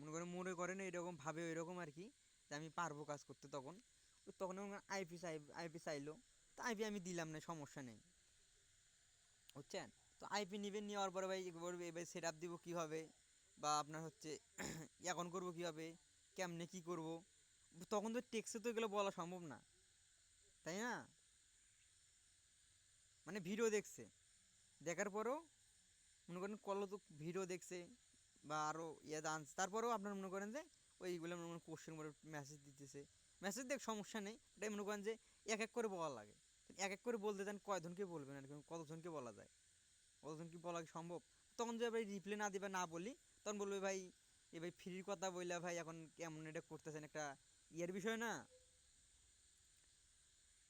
মনে করেন এরকম ভাবে ওইরকম আর কি, যে আমি পারবো কাজ করতে। তখন তখন আইপি চাইলো, তো আইপি আমি দিলাম না, সমস্যা নেই, বুঝছেন। তো আইপি নেবেন, নেওয়ার পরে ভাই বলবে এবার সেট আপ দিব কীভাবে, বা আপনার হচ্ছে এখন করবো কীভাবে, কেমনে কি করব, তখন তো টেক্সে তো এগুলো বলা সম্ভব না, তাই না? মানে ভিডিও দেখছে, দেখার পরেও মনে করেন কল তো ভিডিও দেখছে বা আরও ইয়ে দান, তারপরেও আপনার মনে করেন যে ওইগুলো মনে করেন কোশ্চেন করে মেসেজ দিতেছে। মেসেজ দেখ সমস্যা নেই, এটাই মনে করেন যে এক এক করে বলা লাগে। এক এক করে বলতে চান কয়জনকে বলবেন আর কি, কতজনকে বলা যায়, কতজন কি বলা সম্ভব? তখন যে ভাই রিপ্লাই না দিবে, না বলি, তখন বলবে ভাই এ ভাই ফ্রির কথা বললে ভাই এখন কেমন এটা করতেছেন, একটা ইয়ের বিষয় না,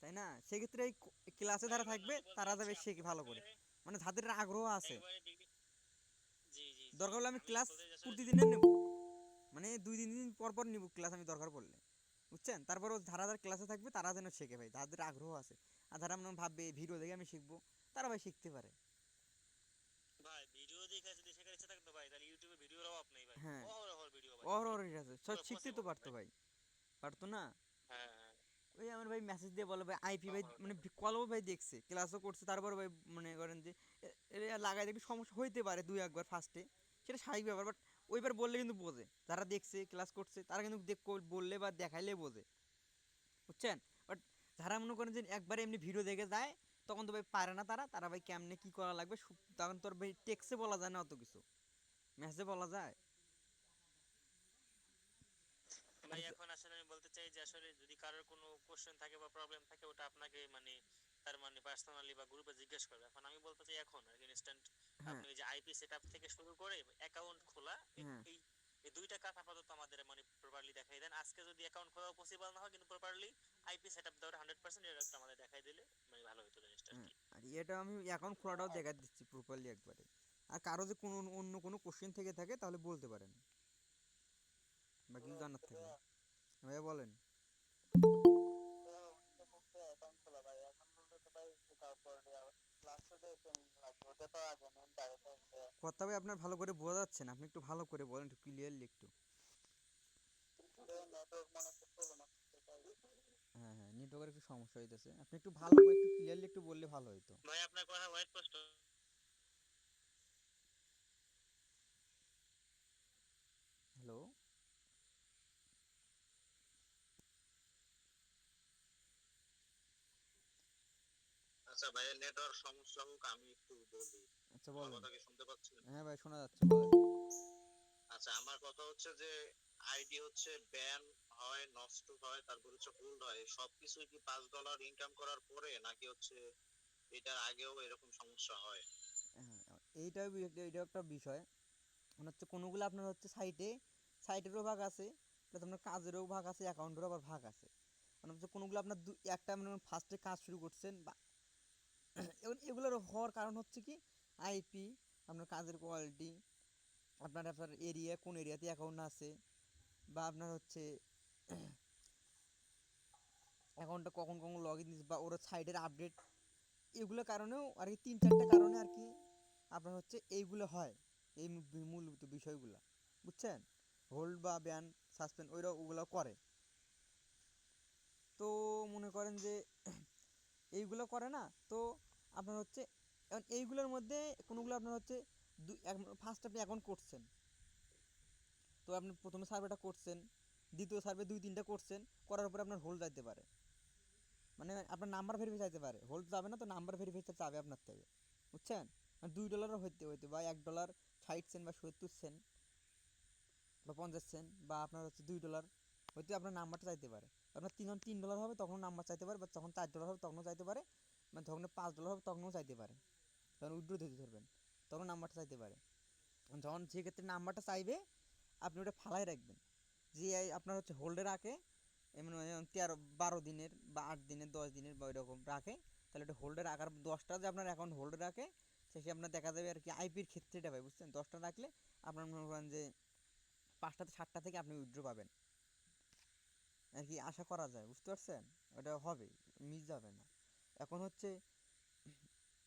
তাই না? সেক্ষেত্রে এই ক্লাসে ভাই যারা এবার থাকবে আমি বলতে তারা চাচ্ছি যাবে আপনি শেখে ভালো বলতে করে, মানে যাদের আগ্রহ আছে। একবারে ডিগ্রি। জি জি জি, দরকার হলে আমি আমি ক্লাস বলতে চাচ্ছি আসলে যদি প্রতিদিনের নেব, মানে 2-3 দিন পর পর নিব ক্লাস আমি দরকার পড়লে, বুঝছেন। তারপরও যারা যারা ক্লাসে থাকবে তারা যেন শেখে ভাই, যাদের আগ্রহ আছে। আর যারা মনে ভাববে ভিডিও দেখে আমি শিখবো, তারা ভাই শিখতে পারে। ভাই ভিডিও দেখে যদি শেখার ইচ্ছা থাকতো ভাই, তাহলে ইউটিউবে ভিডিওর অভাব নেই ভাই, হ্যাঁ, অহরহ ভিডিও ভাই, অহরহ আছে, সব পুরো শিখতেই তো পসিবল পারতো ভাই। ভাই, পারতো না? হ্যাঁ হ্যাঁ, ওই আমার ভাই মেসেজ দিয়ে বলে ভাই আইপি ভাই, অহরহ মানে ভাই। কলও ভাই দেখছে, ক্লাসও করছে, তারপর ভাই মনে করেন যে লাগাই দেখি সমস্যা হইতে পারে দুই একবার ফার্স্টে, সেটা স্বাভাবিক ব্যাপার। বাট ওইবার বললে কিন্তু বোঝে, যারা দেখছে ক্লাস করছে তারা কিন্তু বললে বা দেখাইলে বোঝে, বুঝছেন। বাট যারা মনে করেন যে একবারে এমনি ভিডিও দেখে যায়, তখন তো ভাই পারে না, তারা তারা ভাই কেমনে কী করা লাগবে, তখন তোর ভাই টেক্সে বলা যায় না অত কিছু, মেসেজে বলা যায়। আর ভাই এখন আসলে আমি বলতে চাই যে আসলে যদি কারোর কোনো কোশ্চেন থাকে বা প্রবলেম থাকে, ওটা আপনাকে মানে তার মানে পার্সোনালি বা গ্রুপে জিজ্ঞেস করবে। এখন আমি বলতে চাই এখন আর কি ইনস্ট্যান্ট হ্যাঁ, আপনি ওই যে আইপি সেটআপ থেকে শুরু করে অ্যাকাউন্ট খোলা, হ্যাঁ, এই এই দুইটা কাজ আপাতত আমাদের মানে প্রপারলি দেখাই দেন। আজকে যদি অ্যাকাউন্ট খোলা পসিবল না হয়, কিন্তু প্রপারলি আইপি সেটআপ দেওয়ার 100% এর একটা আমাদের দেখাই দিলে মানে ভালো হতো জিনিসটা আর হ্যাঁ। কি। আর এটা আমি অ্যাকাউন্ট খোলাটাও দেখা দিচ্ছি প্রপারলি একবারে। আর কারো যে কোনো অন্য কোনো কোশ্চেন থেকে থাকে তাহলে বলতে পারেন, বা কিছু জানার থাকলে। ভাইয়া বলেন। কথা ভাই আপনার ভালো করে বোঝা যাচ্ছে না, আপনি একটু ভালো করে বলেন, একটু ক্লিয়ারলি একটু। হ্যাঁ, হ্যাঁ, নেটওয়ার্কের একটু সমস্যা হইতেছে, আপনি একটু ভালো করে একটু ক্লিয়ারলি একটু বললে ভালো হতো। ভাই আপনার কথা ভয়েস স্পষ্ট। হ্যালো। আচ্ছা ভাইয়ের নেটওয়ার্ক সমস্যা হোক, আমি একটু বলি। আচ্ছা আমার বলেন। কথা কি শুনতে পাচ্ছেন? হ্যাঁ ভাই, শোনা যাচ্ছে, বলেন। আচ্ছা, আমার কথা হচ্ছে যে আইডি হচ্ছে ব্যান হয়, নষ্ট হয়, তারপর হচ্ছে হোল্ড হয়, সবকিছুই কি $5 ইনকাম করার পরে, নাকি হচ্ছে এটার আগেও এরকম সমস্যা হয়? হ্যাঁ, এইটাও একটা বিষয়। মানে হচ্ছে কোনোগুলো আপনার হচ্ছে সাইটেরও ভাগ আছে, প্লাস আপনার কাজেরও ভাগ আছে, অ্যাকাউন্টেরও আবার ভাগ আছে। মানে হচ্ছে কোনোগুলো আপনার একটা মানে ফার্স্টে কাজ শুরু করছেন, বা এবং এগুলোর হওয়ার কারণ হচ্ছে কি, আইপি, আপনার কাজের কোয়ালিটি, আপনার আপনার এরিয়া, কোন এরিয়াতে অ্যাকাউন্ট আছে, বা আপনার হচ্ছে অ্যাকাউন্টটা কখন কখন লগ ইন দিচ্ছে, বা ওর সাইডের আপডেট, এগুলো কারণেও আর কি 3-4টা কারণে আর কি আপনার হচ্ছে এইগুলো হয়, এই মূলভূত বিষয়গুলো, বুঝছেন। হোল্ড বা ব্যান, সাসপেন্ড ওগুলো করে। তো মনে করেন যে এইগুলো করে না, তো আপনার হচ্ছে এখন এইগুলোর মধ্যে কোনোগুলো আপনার হচ্ছে ফার্স্ট আপনি অ্যাকাউন্ট করছেন, তো আপনি প্রথমে সার্ভেটা করছেন, দ্বিতীয় সার্ভে 2-3টা করছেন, করার পরে আপনার হোল্ড যাইতে পারে, মানে আপনার নাম্বার ভেরিফাই চাইতে পারে, হোল্ড যাবে না, তো নাম্বার ভেরিফাই চাবে আপনার থেকে, বুঝছেন। মানে $2 হইতে হইতে, বা $1 60 বা 70 সেন্ট বা 50 সেন্ট, বা আপনার হচ্ছে $2 হইতে আপনার নাম্বারটা চাইতে পারে। আপনার $3 হবে তখন নাম্বার চাইতে পারে, বা যখন $4 হবে তখনও চাইতে পারে, মানে যখন $5 হবে তখনও চাইতে পারে, তখন উইথড্র দিতে ধরবেন, তখন নাম্বারটা চাইতে পারে। যখন সেক্ষেত্রে নাম্বারটা চাইবে, আপনি ওটা ফালাই রাখবেন, যে আপনার হচ্ছে হোল্ডে রাখে, এমন 13-12 দিনের বা 8 দিনের 10 দিনের বা ওইরকম রাখে, তাহলে ওটা হোল্ডে রাখার 10টা যে আপনার অ্যাকাউন্ট হোল্ডে রাখে, সে আপনার দেখা যাবে আর কি আইপির ক্ষেত্রে এটা ভাই, বুঝছেন। 10টা রাখলে আপনার মনে করেন যে 5টা-7টা থেকে আপনি উইথড্র পাবেন আর কি, আশা করা যায়, বুঝতে পারছেন। ওটা হবে, মিস যাবে না। এখন হচ্ছে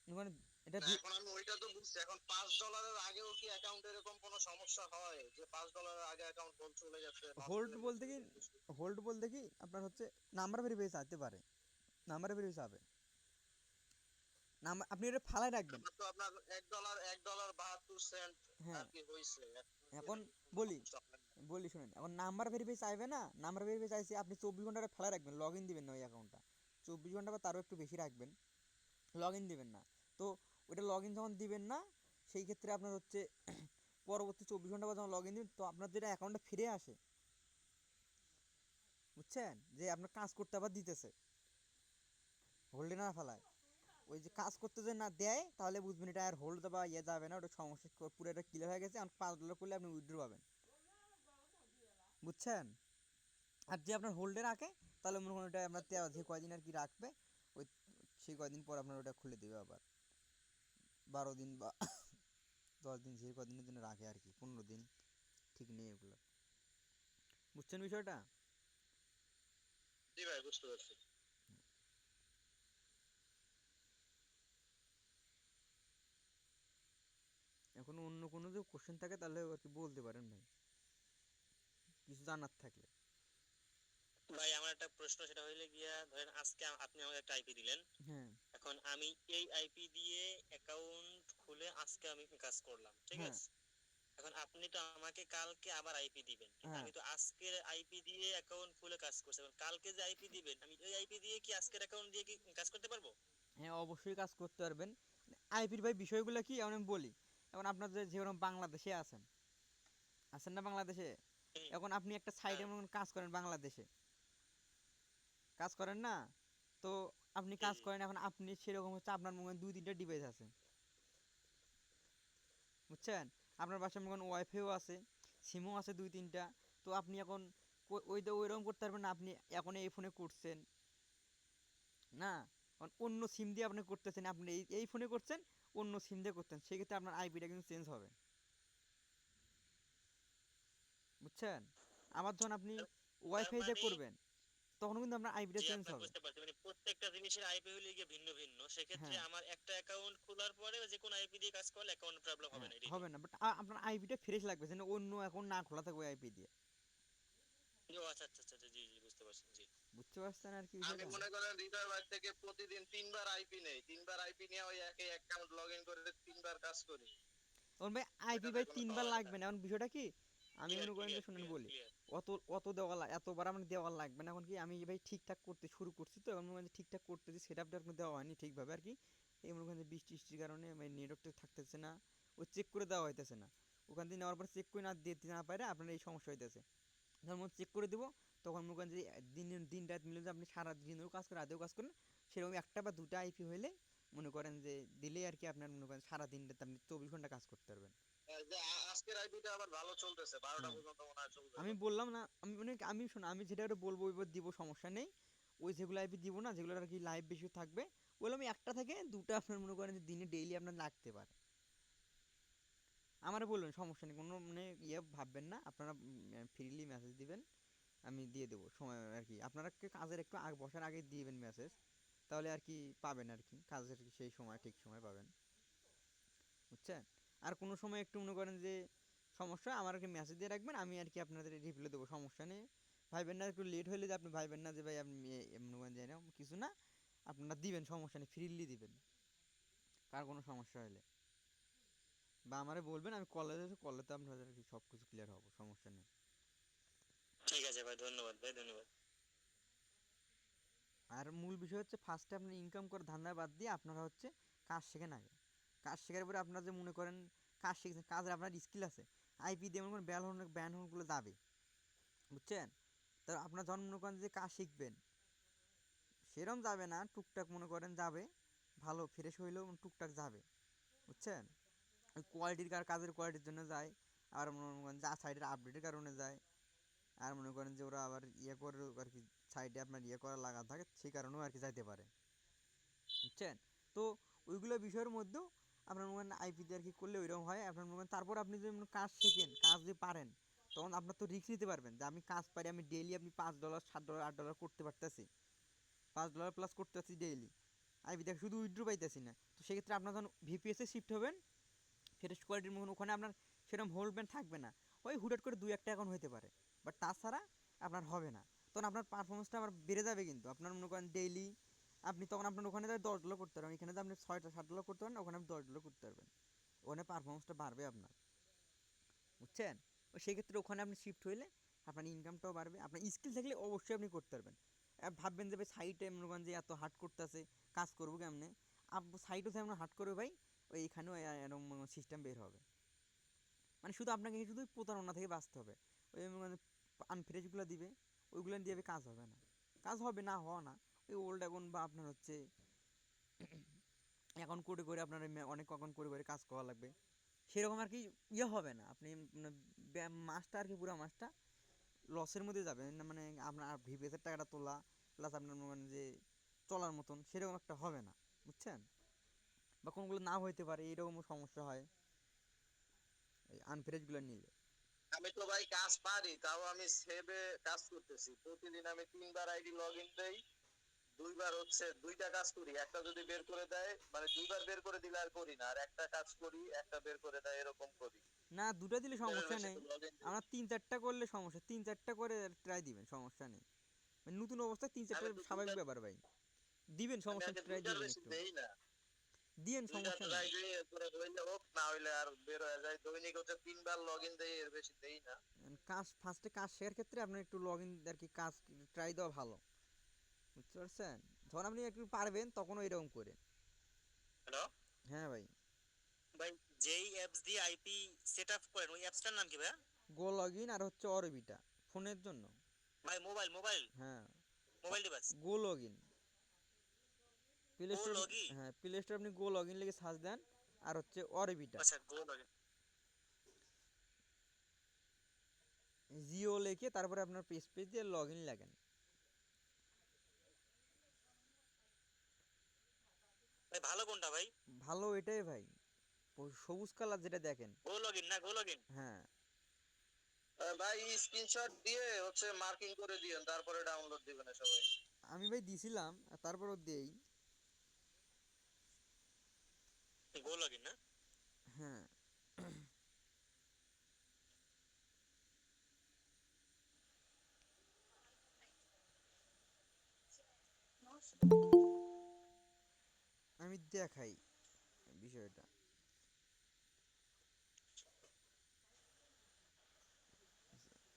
মানে এটা না এখন আমি ওইটা তো বুঝছি, এখন $5 আগেও কি অ্যাকাউন্টে এরকম কোনো সমস্যা হয় যে $5 আগে অ্যাকাউন্ট হোল্ড চলে গেছে, নষ্ট হোল্ড হয়ে বলতে গেছে, কি, এরকম কিছু? আপনার হচ্ছে নাম্বার ভেরিফাই চাইতে পারে, নাম্বার ভেরিফাই চাবে, নাম্বার আপনি ওটা ফালাই রাখবেন। তারপর তো আপনার $1.72 হ্যাঁ, আর কি হয়েছে, এখন কি এখন কোনো বলি সমস্যা হয় না? শুনেন, এখন নাম্বার ভেরিফাই চাইবে না, নাম্বার ভেরিফাই চাইছে আপনি 24 ঘন্টা ফেলা রাখবেন, লগ ইন দিবেন না ওই অ্যাকাউন্টটা, 24 ঘন্টা বা তারও একটু বেশি রাখবেন, লগ ইন দিবেন না। তো ওইটা লগ ইন যখন দিবেন না, সেই ক্ষেত্রে আপনার হচ্ছে পরবর্তী 24 ঘন্টা পর যখন লগ ইন দিবেন, তো আপনার যেটা অ্যাকাউন্টে ফিরে আসে, বুঝছেন, যে আপনার কাজ করতে আবার দিতেছে, হোল্ডে না ফেলায়, ওই যে কাজ করতে যদি না দেয় তাহলে বুঝবেন এটা আর হোল্ড বা ইয়ে যাবে না, ওটা সমস্যা পুরো এটা ক্লিয়ার হয়ে গেছে, এখন $5 করলে আপনি উইথড্র পাবেন, বুঝছেন। আর যে আপনার হোল্ডে রাখে, তাহলে মনে করেন ওটা আপনার যে কয়দিন আর কি রাখবে, ওই সেই কয়দিন পর আপনার ওটা খুলে দেবে আবার, 12 দিন বা 10 দিন, যে কদিনের জন্য রাখে আর কি, 15 দিন, ঠিক নেই এগুলো, বুঝছেন বিষয়টা। জি ভাই, বুঝতে পারছি। এখন অন্য কোনো যদি কোশ্চেন থাকে তাহলে আর কি বলতে পারেন ভাই, কিছু জানার থাকলে। ভাই আমার একটা প্রশ্ন, সেটা হইলে গিয়া ধরেন আজকে আপনি আমাকে একটা আইপি দিলেন, হ্যাঁ, এখন আমি এই আইপি দিয়ে অ্যাকাউন্ট খুলে আজকে আমি কাজ করলাম, ঠিক হ্যাঁ, আছে? এখন আপনি তো আমাকে কালকে আবার আইপি দিবেন, কিন্তু হ্যাঁ, আমি তো আজকের আইপি দিয়ে অ্যাকাউন্ট খুলে কাজ করছি, এখন কালকে যে আইপি দিবেন আমি ওই আইপি দিয়ে কি আজকের অ্যাকাউন্ট দিয়ে কি কাজ করতে পারবো? হ্যাঁ, অবশ্যই কাজ করতে পারবেন। আইপির ভাই বিষয়গুলো কি এখন আমি বলি, এখন আপনার যে যেরকম বাংলাদেশে আছেন, না বাংলাদেশে, হুম, এখন আপনি একটা সাইডে হ্যাঁ, মনে করেন কাজ করেন বাংলাদেশে, কাজ করেন না, তো আপনি জি কাজ জি, করেন, এখন আপনি সেরকম হচ্ছে আপনার মনে করেন 2-3টা ডিভাইস আছে, বুঝছেন, আপনার বাসায় মনে করেন ওয়াইফাইও আছে, সিমও আছে 2-3টা, তো আপনি এখন ওইরকম করতে পারবেন না, আপনি এখন এই ফোনে করছেন না, এখন অন্য সিম দিয়ে আপনি করতেছেন, আপনি এই ফোনে করছেন, অন্য সিম দিয়ে করতেন, সেক্ষেত্রে আপনার আইপিটা কিন্তু চেঞ্জ হবে, বুঝছেন। আবার যখন আপনি তার তার ওয়াইফাই দিয়ে মানে, করবেন, তখন কিন্তু আপনার আইপিটা জি চেঞ্জ আপনার হবে। বুঝতে পারছি, মানে প্রত্যেকটা জিনিসের আইপি হলে গিয়ে ভিন্ন ভিন্ন, সেক্ষেত্রে হ্যাঁ, আমার একটা অ্যাকাউন্ট খোলার পরে যে কোনো আইপি দিয়ে কাজ করলে অ্যাকাউন্ট প্রবলেম হবে হ্যাঁ, না, এটাই তো? হবে না, বাট আপনার আইপিটা ফ্রেশ লাগবে, যেন অন্য এখন না খোলা থাকবে আইপি দিয়ে, ও আচ্ছা আচ্ছা আচ্ছা, জি জি, বুঝতে পারছি, জি। বুঝতে পারছেন আর কি আমি বিষয়টা। মনে করেন হৃদয় ভাই থেকে প্রতিদিন 3 বার আইপি নেই, 3 বার আইপি নিয়ে ওই একই অ্যাকাউন্ট লগ ইন করে 3 বার কাজ করি, এখন ভাই আইপি ওইটাতে ভাই কোনো 3বার সমস্যা লাগবে নাই। না, এখন বিষয়টা কি, আমি ক্লিয়ার মনে করেন যে ক্লিয়ার শুনেন ক্লিয়ার বলি, ক্লিয়ার। অত অত এতবার আমার দেওয়া লাগবে না, এখন কি আমি ভাই ঠিকঠাক করতে শুরু করছি, তো এখন মনে করেন যে ঠিকঠাক করতেছি, সেট আপটা এখন দেওয়া হয়নি ঠিকভাবে আর কি, এই মনে করেন যে বৃষ্টি টিষ্টির কারণে মানে নেটওয়ার্কটা থাকতেছে না, ও চেক করে দেওয়া হইতেছে না, ওখান থেকে নেওয়ার পর চেক করে না দিতে না পারে আপনার এই সমস্যা হইতেছে, যখন মনে চেক করে দেবো, তখন মনে করেন যে দিন রাত মিলে যে আপনি সারা দিনেও কাজ করেন রাতেও কাজ করেন, সেরকম একটা বা দুটা আইপি হইলে মনে করেন যে দিলে আর কি, আপনার মনে করেন সারা দিন রাত আপনি 24 ঘন্টা কাজ করতে পারবেন। যে আজকের আইপিটা আবার ভালো চলতেছে, 12টা হ্যাঁ, পর্যন্ত মনে হয় চলবে আমি এবার। বললাম না, আমি শোনো, আমি যেটা ওটা বলবো ওইবার দিব, সমস্যা নেই, ওই যেগুলো আইপি দিব না, যেগুলো আর কি লাইভ বেশি থাকবে, বললাম আমি একটা থেকে দুটা আপনার মনে করেন যে দিনে ডেইলি আপনার লাগতে পারে, আমারে বলবেন, সমস্যা নেই, কোনো মানে ইয়ে ভাববেন না, আপনারা ফ্রিলি মেসেজ দিবেন, আমি দিয়ে দেবো সময় আর কি, আপনারা কাজের একটু আগে বসার আগে দিবেন মেসেজ, তাহলে আর কি পাবেন আর কি কাজের সেই সময় ঠিক সময় পাবেন, বুঝছেন। আর কোনো সময় একটু মনে করেন যে সমস্যা, আমার আর কি মেসেজ দিয়ে রাখবেন, আমি আর কি আপনাদের রিপ্লাই দেবো, সমস্যা নেই, ভাইবেন না একটু লেট হলে যে আপনি ভাইবেন না যে ভাই আপনি মনে করেন যে না কিছু না, আপনারা দিবেন, সমস্যা নেই, ফ্রিলি দিবেন, কার কোনো সমস্যা হলে বা আমারে বলবেন, আমি কলেতে আপনাদের আর কি সব কিছু ক্লিয়ার হবো, সমস্যা নেই। ঠিক আছে ভাই, ধন্যবাদ ভাই, ধন্যবাদ। আর মূল বিষয় হচ্ছে ফার্স্টে আপনি ইনকাম করে ধান্দা বাদ দিয়ে আপনারা হচ্ছে কাজ শেখেন আগে, কাজ শেখার পরে আপনারা যে মনে করেন কাজ শিখছেন, কাজের আপনার স্কিল আছে, আইপি দিয়ে মনে করেন ব্যান্ড হর্নগুলো যাবে, বুঝছেন। তা আপনার যখন মনে করেন যে কাজ শিখবেন, সেরম যাবে না, টুকটাক মনে করেন যাবে, ভালো ফ্রেশ হইলেও টুকটাক যাবে, বুঝছেন। ওই কাজের কোয়ালিটির জন্য যায়, আর মনে করেন যা সাইডের আপডেটের কারণে যায়, আর মনে করেন যে ওরা আবার ইয়ে করে আর কি, সাইডে আপনার ইয়ে করা লাগা থাকে, সেই কারণেও আর কি যাইতে পারে, বুঝছেন। তো ওইগুলো বিষয়ের মধ্যেও আপনার মনে করেন আইপিতে আর কি করলে ওইরকম হয়, আপনার মনে করেন তারপর আপনি যদি কাজ শেখেন, কাজ যদি পারেন, তখন আপনার তো রিস্ক নিতে পারবেন যে আমি কাজ পারি, আমি ডেইলি আপনি $5 $7 $8 করতে পারতেছি, $5 প্লাস করতে পারছি ডেইলি, আইপি দেখে শুধু উইথড্র পাইতেছি না, তো সেক্ষেত্রে আপনার যখন ভিপিএসে শিফট হবেন, ফ্রেশ কোয়ালিটির মতন ওখানে আপনার সেরকম হোল্ডম্যান থাকবে না, ওই হুটহাট করে 2-1টা অ্যাকাউন্ট হতে পারে, বাট তাছাড়া আপনার হবে না। তখন আপনার পারফরমেন্সটা আবার বেড়ে যাবে, কিন্তু আপনার মনে করেন ডেইলি আপনি তখন আপনার ওখানে $10 করতে পারবেন, এখানে তো আপনি $6-7 করতে পারেন, ওখানে আপনি $10 করতে পারবেন, ওখানে পারফরমেন্সটা বাড়বে আপনার, বুঝছেন? ও সেক্ষেত্রে ওখানে আপনি শিফট হইলে আপনার ইনকামটাও বাড়বে, আপনার স্কিল থাকলে অবশ্যই আপনি করতে পারবেন। ভাববেন যে ভাই সাইটে মনে করেন যে এত হার্ড করতেছে, কাজ করবো কেমনে, সাইটও যেমন হার্ড করবে ভাই, ওই এখানেও এরকম সিস্টেম বের হবে। মানে শুধু আপনাকে শুধু প্রতারণা থেকে বাঁচতে হবে, ওই মানে আনফ্রেশগুলো দিবে, ওইগুলো দিয়ে কাজ হবে না, কাজ হবে না হওয়া না, ওই ওল্ড অ্যাকাউন্ট বা আপনার হচ্ছে অ্যাকাউন্ট করে আপনার অনেক অ্যাকাউন্ট করে কাজ করা লাগবে, সেরকম আর কি ইয়ে হবে না, আপনি মাসটা আর কি পুরো মাসটা লসের মধ্যে যাবে না, মানে আপনার ভিপিএসের টাকাটা তোলা প্লাস আপনার মনে করেন যে চলার মতন সেরকম একটা হবে না, বুঝছেন? বা কোনগুলো নাও হইতে পারে, এরকমও সমস্যা হয় এই আনফ্রেশগুলো নিলে। আমি তো ভাই কাজ পারি, তাও আমি সেভে কাজ করতেছি, প্রতিদিন আমি 3বার আইডি লগ ইন দেই, 2বার হচ্ছে 2টা কাজ করি, একটা যদি বের করে দেয় মানে 2বার বের করে দিলে আর করি না, আর একটা কাজ করি একটা বের করে দেয় এরকম করি। না, দুটো দিলে এর সমস্যা বেশি নেই, তো লগ ইন আমরা 3-4টা করলে সমস্যা, 3-4টা করে ট্রাই দিবেন, সমস্যা নেই, মানে নতুন অবস্থায় 3-4টা আমি তো স্বাভাবিক ব্যাপার ভাই, দিবেন, আমি সমস্যা আগে ট্রাই 2টার দিবেন বেশি একটু, দেই না, দিয়েন 2টা সমস্যা নেই। ট্রাই দিই, এরপরে হইলে হোক, না হইলে আর বের হয়ে যায়। দৈনিক হচ্ছে 3বার লগ ইন দেই, এর বেশি দেই না। কাজ ফার্স্টে কাজ শেখার ক্ষেত্রে আপনার একটু লগ ইন আর কি কাজ ট্রাই দেওয়া ভালো, বুঝতে পারছেন? যখন আপনি একটু পারবেন তখন এরকম করে। হ্যালো হ্যাঁ ভাই। ভাই, যেই অ্যাপস দিয়ে আইপি সেট আপ করেন ওই অ্যাপসটার নাম কি ভাই? গো লগ ইন আর হচ্ছে অরবিটা, ফোনের জন্য। ভাই মোবাইল মোবাইল হ্যাঁ, mobile device. Go log in play ও স্টোর, লগি। হ্যাঁ প্লে স্টোর আপনি গো লগ ইন লিখে সার্চ দেন, আর হচ্ছে অরবিটা আচ্ছা গো লগি। জিও লিখে তারপরে আপনার পেজ দিয়ে লগ ইন লাগেন। ভাই ভালো কোনটা ভাই? ভালো এটাই ভাই, সবুজ কালার যেটা দেখেন। গো লগইন না গো লগইন? হ্যাঁ, ভাই স্ক্রিনশট দিয়ে হচ্ছে মার্কিং করে দিয়েন, তারপরে ডাউনলোড দিবেন সবাই। আমি ভাই দিছিলাম, তারপরও দেই। গো লগইন না? হ্যাঁ, আমি দেখাই বিষয়টা।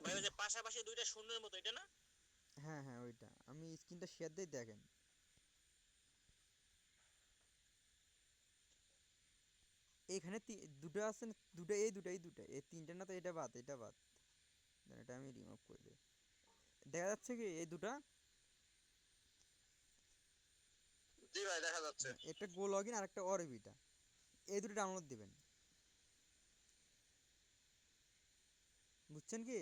ভাই ওই যে পাশাপাশি দুইটা শূন্যের মতো, এটা না? হ্যাঁ হ্যাঁ, ওইটা আমি স্ক্রিনটা শেয়ার দিয়ে দেখেন। এখানে দুটো আছে না, দুটো এই দুটো এই দুটো এই তিনটা না, তো এটা বাদ, এটা বাদ, দাঁড়ান, এটা আমি রিমুভ করে দিই। দেখা যাচ্ছে কি এই দুটা? জি ভাই দেখা যাচ্ছে। হ্যাঁ, একটা গো লগ ইন আর একটা অরবিটা, এই দুটো ডাউনলোড দিবেন, বুঝছেন কি?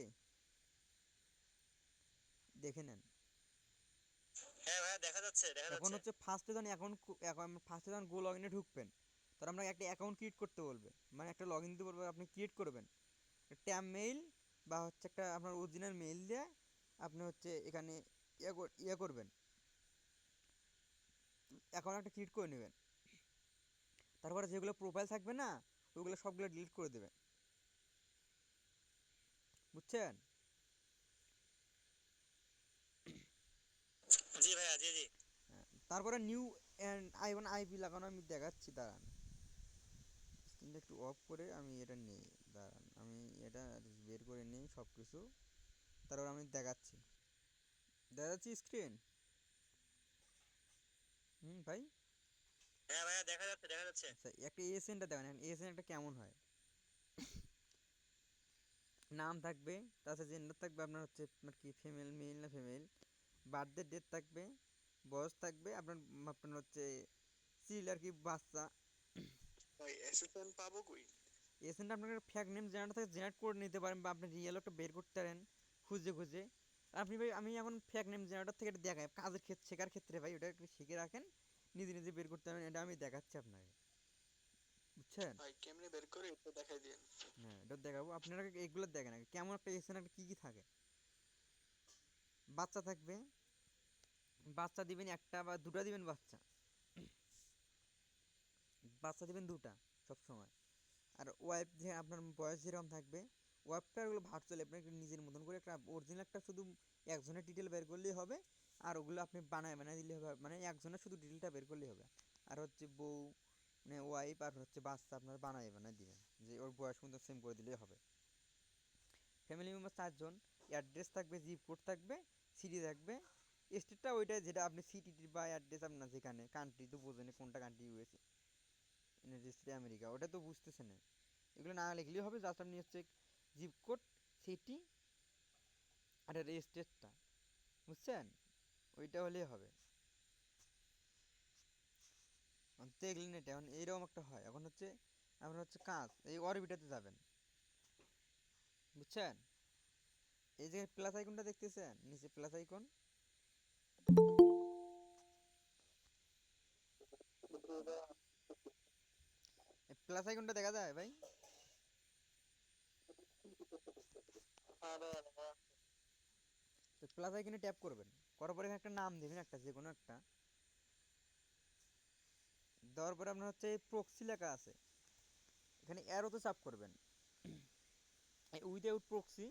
দেখে নেন। হ্যাঁ ভাই দেখা যাচ্ছে দেখা এখন যাচ্ছে। হচ্ছে ফার্স্টে যখন গো লগ ইনে ঢুকবেন, তখন আপনাকে একটা অ্যাকাউন্ট ক্রিয়েট করতে বলবে, মানে একটা লগ ইন দিতে বলবে, আপনি ক্রিয়েট করবেন ট্যাব মেইল বা হচ্ছে একটা আপনার অরিজিনাল মেইল দিয়ে আপনি হচ্ছে এখানে ইয়ে করবেন, অ্যাকাউন্ট একটা ক্রিয়েট করে নেবেন, তারপরে যেগুলো প্রোফাইল থাকবে না ওইগুলো সবগুলো ডিলিট করে দেবেন, বুঝছেন? জি ভাইয়া জি জি। হ্যাঁ, তারপরে নিউ আইপি লাগানো আমি দেখাচ্ছি, দাঁড়ান স্ক্রিনটা একটু অফ করে আমি এটা নেই, দাঁড়ান আমি এটা বের করে নিই সব কিছু, তারপর আমি দেখাচ্ছি, দেখাচ্ছি স্ক্রিন। ভাই, হ্যাঁ ভাইয়া দেখা যাচ্ছে দেখা যাচ্ছে। আচ্ছা একটা এসএনটা দেখেন, এসএনটা কেমন হয়, নাম থাকবে, তাছাড়া জেন্ডার থাকবে আপনার হচ্ছে আপনার কি ফিমেল মেল না ফিমেল, বার্থডে ডেট থাকবে, বয়স থাকবে আপনার, আপনার হচ্ছে সিল আর কি বাচ্চা। ভাই এসএসএন পাবো কই? এসএনটা আপনার ফ্যাক নেম জেনারেট থেকে জেনারেট করে নিতে পারেন, বা আপনি রিয়েল একটা বের করতে পারেন খুঁজে খুঁজে। আপনি ভাই আমি এখন ফ্যাক নেম জেনারেটর থেকে এটা দেখাই কাজের ক্ষেত্রে, শেখার ক্ষেত্রে ভাই ওটা একটু শিখে রাখেন, নিজে নিজে বের করতে পারবেন, এটা আমি দেখাচ্ছি আপনাকে, বুঝছেন? ভাই কেমনে বের করে একটু দেখাই দিন। হ্যাঁ, এটা দেখাবো, আপনারা এগুলো দেখেন আগে কেমন একটা এসএন, একটা কী কী থাকে। বাচ্চা থাকবে, বাচ্চা দিবেন একটা বা দুটা দিবেন, বাচ্চা বাচ্চা দিবেন দুটা সব সময়। আর ওয়াইপ যে আপনার বয়স যেরকম থাকবে, ওয়াইপটা ওগুলো ভার্চুয়ালি আপনি একটা নিজের মতন করে একটা অরিজিনাল একটা শুধু একজনের ডিটেল বের করলেই হবে। আর ওগুলো আপনি বানায় দিলে হবে, মানে একজনের শুধু ডিটেলটা বের করলেই হবে। আর হচ্ছে বউ মানে ওয়াইফ আর হচ্ছে বাচ্চা আপনার বানায় দিবেন, যে ওর বয়স মতো সেম করে দিলেই হবে। ফ্যামিলি মেম্বার 4 জন, অ্যাড্রেস থাকবে, জিপ কোড থাকবে, সিটি থাকবে। স্টেটটা ওইটাই যেটা আপনি সিটি বা অ্যাড্রেস আপনার যেখানে, কান্ট্রি তো বোঝেন কোনটা country, USA, United state America, ওটা তো বুঝতেছেন না। এগুলো না লিখলেই হবে, জাস্ট আপনি হচ্ছে জিপ কোড, সিটি আর স্টেটটা, বুঝছেন, ওইটা হলেই হবে। তো এগুলো নেই, এখন এইরকম একটা হয়। এখন হচ্ছে আপনার হচ্ছে কাজ, এই অরবিটাতে যাবেন, বুঝছেন। এই যে প্লাস আইকনটা দেখতেছেন নিচে, প্লাস আইকন, প্লাস আইকনটা দেখা যায় ভাই? তো প্লাস আইকনে ট্যাপ করবেন, করার পরে এখানে একটা নাম দেবেন, একটা যে কোনো একটা দেওয়ার পরে আপনার হচ্ছে প্রক্সি লেখা আছে, এখানে অ্যারোতে চাপ করবেন, উইদাউট প্রক্সি,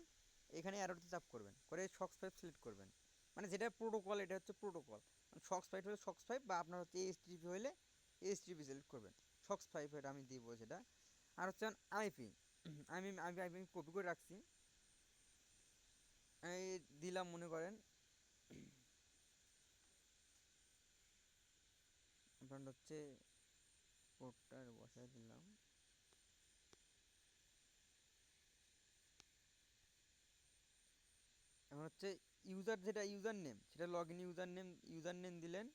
এখানে অ্যারোতে চাপ করবেন, করে সক্স 5 সিলেক্ট করবেন। মানে যেটা প্রোটোকল, এটা হচ্ছে প্রোটোকল। সক্স 5 হলে সক্স 5, বা আপনার হচ্ছে এইচটিপি হলে এইচটিপি সিলেক্ট করবেন। সক্স 5 এটা আমি দিব সেটা। আর হচ্ছে আইপি, আমি কপি করে রাখছি, এই দিলাম মনে করেন আপনার হচ্ছে কোডটা বসায় দিলাম। এখন হচ্ছে ইউজার, যেটা ইউজার নেম সেটা লগ ইন ইউজার নেম দিলেন।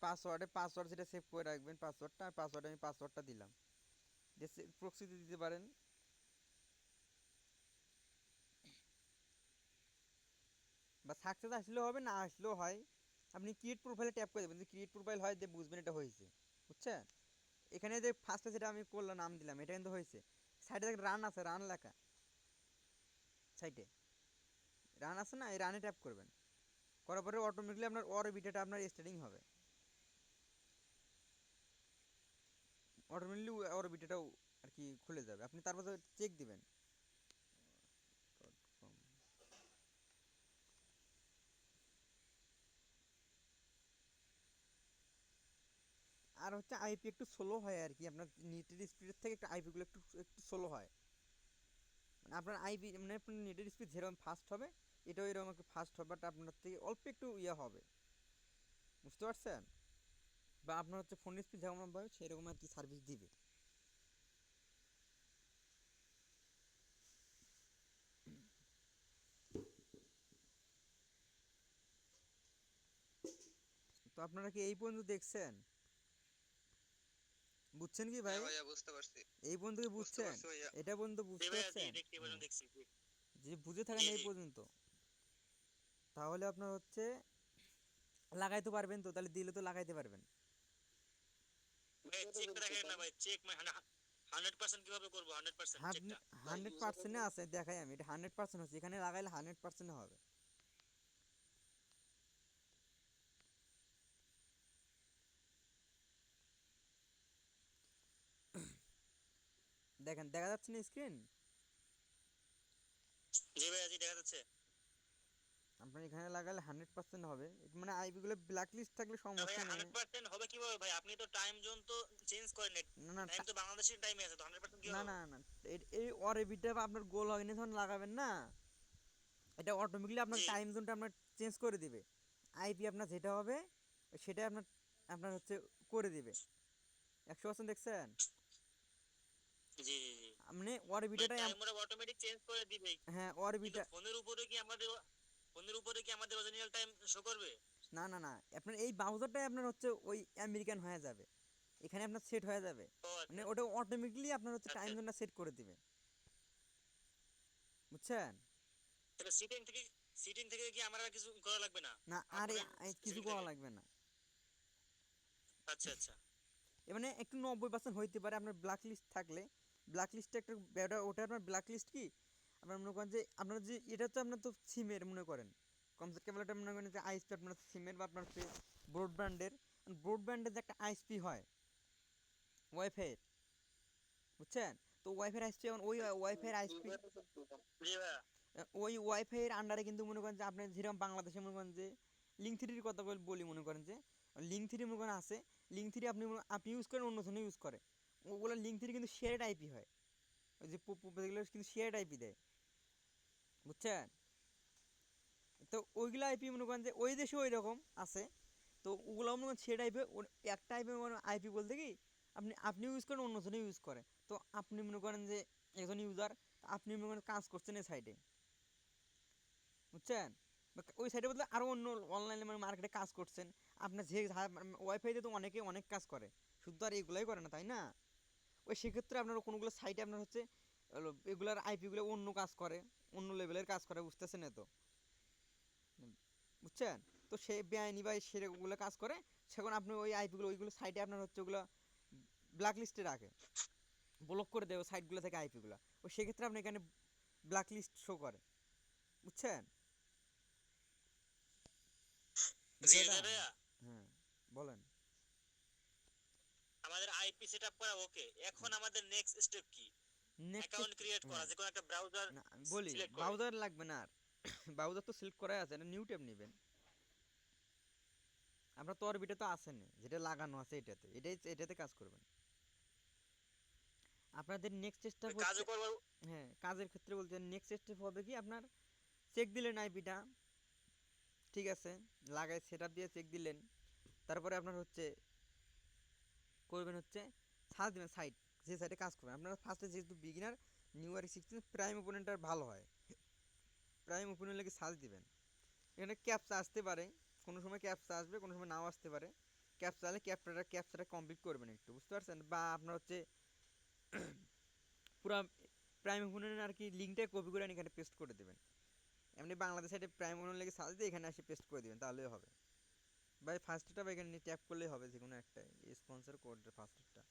পাসওয়ার্ড সেটা সেভ করে রাখবেন, পাসওয়ার্ডটা। আর পাসওয়ার্ড আমি পাসওয়ার্ডটা দিলাম, প্রক্সিতে দিতে পারেন। বা সাকসেস আসলেও হবে, না আসলেও হয়। আপনি ক্রিয়েট প্রোফাইলে ট্যাপ করে দেবেন, যদি ক্রিয়েট প্রোফাইল হয় যে বুঝবেন এটা হয়েছে, বুঝছেন। এখানে যে ফার্স্টে যেটা আমি করলাম, নাম দিলাম, এটা কিন্তু হয়েছে। সাইডে রান আছে, রান লেখা সাইডে রান আছে না, এই রানে ট্যাপ করবেন। করার পরে অটোমেটিকলি আপনার অরবিটাটা আপনার স্টার্টিং হবে, অটোমেটিকলি অরবিটাটাও আর কি খুলে যাবে। আপনি তারপর চেক দিবেন। আর হচ্ছে আইপি একটু স্লো হয় আর কি, আপনার নেটের স্পিডের থেকে একটু আইপিগুলো একটু একটু স্লো হয়। মানে আপনার আইপি মানে আপনার নেটের স্পিড যেরকম ফাস্ট হবে, এটাও এরকম একটু ফাস্ট হবে, বাট আপনার থেকে অল্প একটু ইয়ে হবে, বুঝতে পারছেন। বা আপনার হচ্ছে ফোন স্পিড যেমন হবে সেরকম আর কি সার্ভিস দিবে। তো আপনারা কি এই পর্যন্ত দেখছেন? বুঝছেন কি ভাই? হ্যাঁ ভাইয়া, বুঝতে পারছি। এই পর্যন্ত কি বুঝতে বুঝছেন? পারছি ভাইয়া। এটা পর্যন্ত জি বুঝতে ভাইয়া, জি পারছেন? দেখছি, এবার হ্যাঁ, দেখছি, জি যে বুঝে থাকেন জি এই জি। পর্যন্ত, তাহলে আপনার হচ্ছে লাগাইতে পারবেন। তো তাহলে দিলে তো লাগাইতে পারবেন। ভাই চেকটা দেখেন না ভাই, চেক মানে 100% কিভাবে করবো 100% চেকটা? 100% আছে, দেখাই আমি, এটা 100% হচ্ছে, এখানে লাগাইলে 100% হবে। দেখেন, দেখা যাচ্ছে না স্ক্রিন? জি ভাইয়া, জি দেখা যাচ্ছে। আপনার এখানে লাগালে 100% হবে। মানে আইপি গুলো ব্ল্যাক লিস্ট থাকলে না সমস্যা ভাইয়া, নেই। 100% হবে কিভাবে ভাই? আপনি তো টাইম জোন তো চেঞ্জ করেন, না না টাইম তো বাংলাদেশের টাইমে আছে, তো 100% না কিভাবে না হবে? না, এই অরবিটা আপনার গোল হয় না, যখন লাগাবেন না, এটা অটোমেটিকলি আপনার জি। টাইম জোনটা আপনার চেঞ্জ করে দিবে। আইপি আপনার যেটা হবে সেটাই আপনার আপনার হচ্ছে করে দিবে। 100% দেখছেন? জি জি জি। মানে মানে অরবিটাটাই টাইম ওরা অটোমেটিক চেঞ্জ করে দিবেই, হ্যাঁ কিন্তু অরবিটা। ফোনের উপরে কি আমাদের অরিজিনাল টাইম শো করবে? না না না, আপনার এই ব্রাউজারটাই আপনার হচ্ছে ওই আমেরিকান হয়ে যাবে, এখানে আপনার সেট হয়ে যাবে। ও মানে আচ্ছা ওটা অটোমেটিকলি আপনার হচ্ছে টাইম আচ্ছা। জোনটা সেট করে দিবে, বুঝছেন। তাহলে সিটিং থেকে কি আমার আর কিছু করা লাগবে না? না আর আপনাদের কিছু সেটিং করা থেকে? লাগবে না। আচ্ছা আচ্ছা। এ মানে একটু 90% হইতে পারে আপনার ব্ল্যাক লিস্ট থাকলে। ব্ল্যাক লিস্টে একটা ওটা আপনার ব্ল্যাক লিস্ট কি, আপনার মনে করেন যে আপনার যে এটা তো আপনার তো সিমের মনে করেন, কমসেট কেবলটা মনে করেন যে আইএসপি আপনার সিমের বা আপনার হচ্ছে ব্রডব্যান্ডের, ব্রডব্যান্ডের যে একটা আইএসপি হয় ওয়াইফাই, বুঝছেন? তো ওয়াইফাই আইসপি এখন ওই ওয়াইফাই আইসপি জি ভাইয়া। ওই ওয়াইফাইয়ের আন্ডারে কিন্তু মনে করেন যে আপনি যেরকম বাংলাদেশে মনে করেন যে লিঙ্ক থ্রির কথা বলি, মনে করেন যে লিঙ্ক থ্রি মনে করেন আছে, লিঙ্ক থ্রি আপনি ইউজ করেন, অন্য জনে ইউজ করে, ওগুলো লিঙ্ক থ্রি কিন্তু শেয়ারেড আইপি হয়, ওই যে যেগুলো কিন্তু শেয়ারেড আইপি দেয়, বুঝছেন? তো ওইগুলো আইপি মনে করেন যে ওই দেশে ওই রকম আছে, তো ওগুলো মনে করেন শেয়ারেড আইপি, একটা আইপি মানে আইপি বলতে কি আপনি ইউজ করেন, অন্য জনে ইউজ করে, তো আপনি মনে করেন যে একজন ইউজার, আপনি মনে করেন কাজ করছেন এই সাইডে, বুঝছেন? ওই সাইডে বলতে আরও অন্য অনলাইনে মানে মার্কেটে কাজ করছেন, আপনার যে ওয়াইফাইতে তো অনেকে অনেক কাজ করে, শুধু আর এগুলাই করে না, তাই না? ওই সেক্ষেত্রে আপনার কোনোগুলো সাইটে আপনার হচ্ছে এগুলার আইপিগুলো অন্য কাজ করে, অন্য লেভেলের কাজ করে, বুঝতেছেন না তো? বুঝছেন? তো সে বেআইনি বা সেগুলো কাজ করে, সেখন আপনি ওই আইপিগুলো ওইগুলো সাইটে আপনার হচ্ছে ওগুলো ব্ল্যাক লিস্টে রাখে, ব্লক করে দেয় ওই সাইটগুলো থেকে আইপিগুলো, ওই সেক্ষেত্রে আপনি এখানে ব্ল্যাক লিস্ট শো করে, বুঝছেন জি বিষয়টা? ভাইয়া। হ্যাঁ, বলেন। আমাদের আইপি সেটআপ করা ওকে, এখন আমাদের নেক্সট স্টেপ কি? নেক্সট, অ্যাকাউন্ট ক্রিয়েট করা, হ্যাঁ, যে কোনো একটা ব্রাউজার না আমি বলি, সিলেক্ট করে। ব্রাউজার লাগবে না আর ব্রাউজার তো সিলেক্ট করাই আছে, এটা নিউ ট্যাব নেবেন, আপনার তো অরবিটে তো আসেনি, যেটা লাগানো আছে এটাতে, এটাতে কাজ করবেন। আপনাদের নেক্সট স্টেপ ওই হচ্ছে, কাজও করবো। হ্যাঁ কাজের ক্ষেত্রে বলতে নেক্সট স্টেপ হবে কি, আপনার চেক দিলেন আইপিটা, ঠিক আছে, লাগাই সেট আপ দিয়ে চেক দিলেন, তারপরে আপনার হচ্ছে করবেন হচ্ছে সার্চ দেবেন সাইট, যে সাইটে কাজ করবেন আপনার ফার্স্টে, যেহেতু বিগিনার, নিউ আর 16 প্রাইম ওপোনেন্টার ভালো হয়, প্রাইম ওপোনেন্ট লেগে সার্চ দিবেন, এখানে ক্যাপচা আসতে পারে, কোনো সময় ক্যাপচা আসবে, কোনো সময় নাও আসতে পারে, ক্যাপচা হলে ক্যাপচাটা কমপ্লিট করবেন একটু, বুঝতে পারছেন? বা আপনার হচ্ছে পুরো প্রাইম ওপোনেন্ট আর কি লিঙ্কটা কপি করে এখানে পেস্ট করে দেবেন, এমনি বাংলাদেশ সাইডে প্রাইম ওপোনেন্ট লেগে সার্চ দিয়ে এখানে এসে পেস্ট করে দেবেন, তাহলেই হবে। বা ফার্স্টটা বা এখানে ট্যাপ করলেই হবে, যে কোনো একটা স্পন্সর কোড ফার্স্টটা।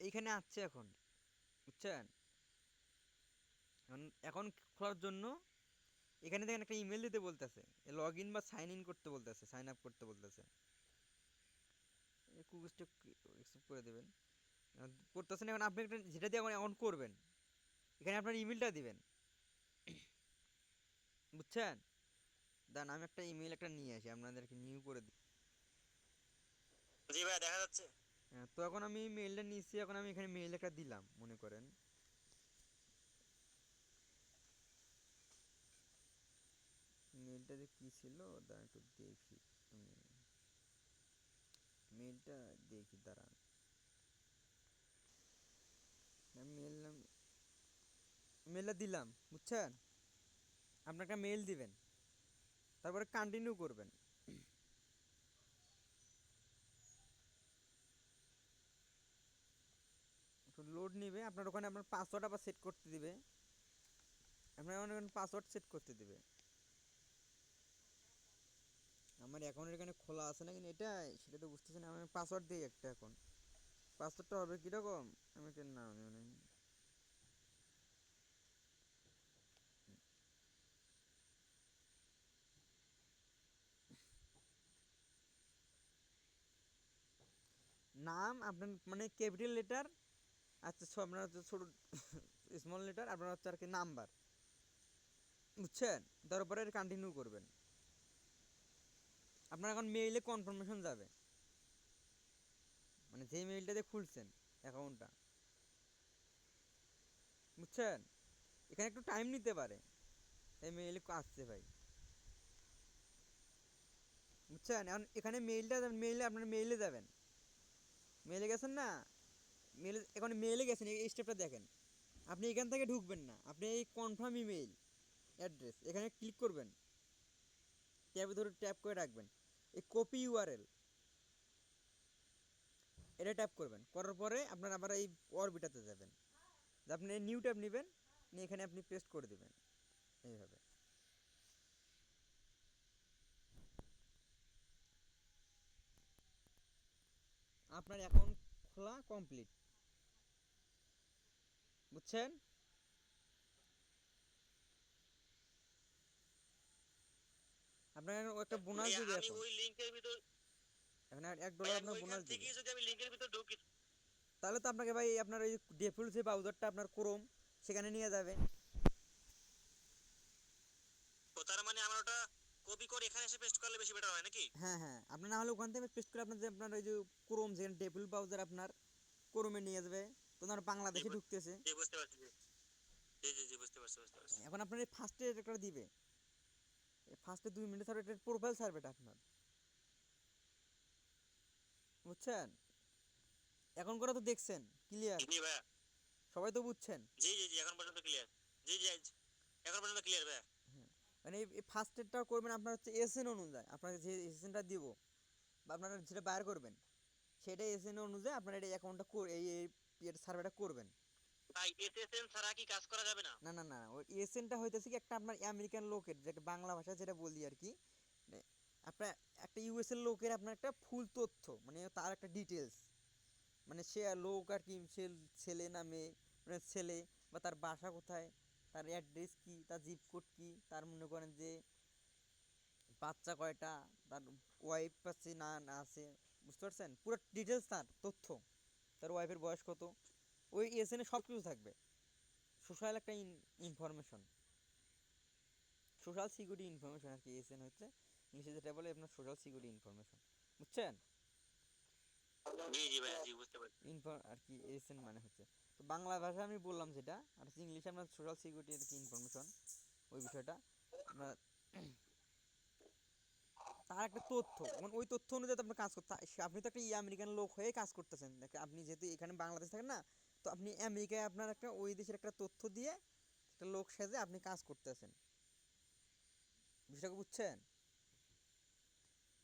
এইখানে আসছে এখন, বুঝছেন? এখন খোলার জন্য এখানে দেখেন একটা ইমেল দিতে বলতেছে, লগ ইন বা সাইন ইন করতে বলতেছে, সাইন আপ করতে বলতেছে, কুকিজটা অ্যাকসেপ্ট করে দেবেন, করতেছেন। এখন আপনি একটা যেটা দিয়ে এখন অন করবেন, এখানে আপনার ইমেলটা দিবেন, বুঝছেন? দাঁড়ান আমি একটা ইমেল একটা নিয়ে আসি, আপনাদেরকে নিউ করে দিই। জি ভাইয়া, দেখা যাচ্ছে। হ্যাঁ, তো এখন আমি মেইলটা নিয়েছি, এখন আমি এখানে মেইল একটা দিলাম, মনে করেন মেইলটা যে কী ছিল, দাঁড়ান একটু দেখি, মেইলটা দেখি, দাঁড়ান মেল, মেলটা দিলাম, বুঝছেন? আপনি একটা মেল দিবেন, তারপরে কন্টিনিউ করবেন, একটু লোড নেবে, আপনার ওখানে আপনার পাসওয়ার্ড আবার সেট করতে দিবে, আপনার ওখানে পাসওয়ার্ড সেট করতে দিবে। আমার অ্যাকাউন্টের এখানে খোলা আছে না, কিন্তু এটা সেটা তো বুঝতেছি না, আমি পাসওয়ার্ড দিই একটা, এখন পাসওয়ার্ডটা হবে কীরকম, আমি একটা না মানে নাম আপনার মানে ক্যাপিটাল লেটার, আচ্ছা সব আপনার হচ্ছে ছোটো স্মল লেটার, আপনার হচ্ছে আর কি নাম্বার, বুঝছেন? তারপরে কন্টিনিউ করবেন, আপনার এখন মেইলে কনফার্মেশন যাবে, মানে যেই মেইলটা দিয়ে খুলছেন অ্যাকাউন্টটা, বুঝছেন? এখানে একটু টাইম নিতে পারে, এই মেইলে আসছে ভাই, বুঝছেন? এখন এখানে মেইলে আপনার মেইলে যাবেন, মেইলে গেছেন না, মেইলে এখন মেইলে গেছেন, এই স্টেপটা দেখেন, আপনি এখান থেকে ঢুকবেন না, আপনি এই কনফার্ম ইমেইল অ্যাড্রেস এখানে ক্লিক করবেন, ট্যাবে ধরে ট্যাপ করে রাখবেন, এই কপি ইউআরএল এটা ট্যাপ করবেন, করার পরে আপনার আবার এই অরবিটাতে যাবেন, যে আপনি নিউ ট্যাব নেবেন, নিয়ে এখানে আপনি পেস্ট করে দেবেন এইভাবে। আপনার অ্যাকাউন্ট খোলা কমপ্লিট, বুঝছেন? আপনার একটা বোনাস ভাই দিবে আমি এখন, ওই লিংকের ভিতর, এখন ভাই $1 আমি আপনার ওইখান বোনাস দিবে। থেকেই যদি আমি লিংকের ভিতর ঢুকি, তাহলে তো আপনাকে ভাই আপনার ওই ডিফল্ট যে ব্রাউজারটা আপনার ক্রোম সেখানে নিয়ে যাবে। তো তার মানে আমার ওটা কপি করে এখানে এসে পেস্ট করলে বেশি বেটার হয় নাকি? হ্যাঁ হ্যাঁ, আপনার না হলে ওখান থেকে পেস্ট করে আপনার যে আপনার ওই যে ক্রোম যেখানে ডিফল্ট ব্রাউজার আপনার ক্রোমে নিয়ে যাবে, তো আপনার জি বাংলাদেশে ঢুকতেছে। জি বুঝতে পারছি, জি জি জি বুঝতে পারছি বুঝতে পারছি। এখন আপনার এই ফার্স্টে একটা দিবে, ফার্স্টে 2 মিনিট সার্ভে, এটা প্রোফাইল সার্ভেটা আপনার, বুঝছেন? এখন করে তো দেখছেন ক্লিয়ার, জি ভাইয়া, সবাই তো বুঝছেন। জি জি জি এখন পর্যন্ত ক্লিয়ার, জি জি এখন পর্যন্ত ক্লিয়ার ভাইয়া। হ্যাঁ, মানে এই ফার্স্টেরটা করবেন আপনার হচ্ছে এসএন অনুযায়ী, আপনাকে যে এসএনটা দিব বা আপনারা যেটা বাইর করবেন সেটাই এসএন অনুযায়ী আপনার এটা অ্যাকাউন্টটা এই সার্ভেটা করবেন। ভাই এসএসএন ছাড়া কি কাজ করা যাবে না? না না না, ওই এসএনটা হইতেছে কি একটা আপনার আমেরিকান লোকের, যেটা বাংলা ভাষা যেটা বলি আর কি, মানে আপনার একটা ইউএসএর লোকের আপনার একটা ফুল তথ্য, মানে তার একটা ডিটেলস, মানে সে লোক আর কি, সে ছেলে না মেয়ে, মানে ছেলে বা তার বাসা কোথায়, তার অ্যাড্রেস কি, তার জিপ কোড কি, তার মনে করেন যে বাচ্চা কয়টা, তার ওয়াইফ আছে না না আছে, বুঝতে পারছেন? পুরো ডিটেলস তার তথ্য, তার ওয়াইফের বয়স কত, ওই এসএনে সব কিছু থাকবে। সোশ্যাল একটা ইনফরমেশন, সোশ্যাল সিকিউরিটি ইনফরমেশন আর কি এসএন হচ্ছে, ইংলিশে যেটা বলে আপনার সোশ্যাল সিকিউরিটি ইনফরমেশন, বুঝছেন? জি জি ভাইয়া জি বুঝতে পারছি। আর কি এসএন মানে হচ্ছে, তো বাংলা ভাষা আমি বললাম যেটা, আর হচ্ছে ইংলিশে আপনার সোশ্যাল সিকিউরিটি আর কি ইনফরমেশন, ওই বিষয়টা আমরা তার একটা তথ্য, মানে ওই তথ্য অনুযায়ী তো আপনার কাজ করতে, আপনি তো একটা আমেরিকান লোক হয়ে কাজ করতেছেন, আপনি যেহেতু এখানে বাংলাদেশ থাকেন না, তো আপনি আমেরিকায় আপনার একটা ওই দেশের একটা তথ্য দিয়ে একটা লোক সেজে আপনি কাজ করতেছেন, বিষয়টাকে বুঝছেন?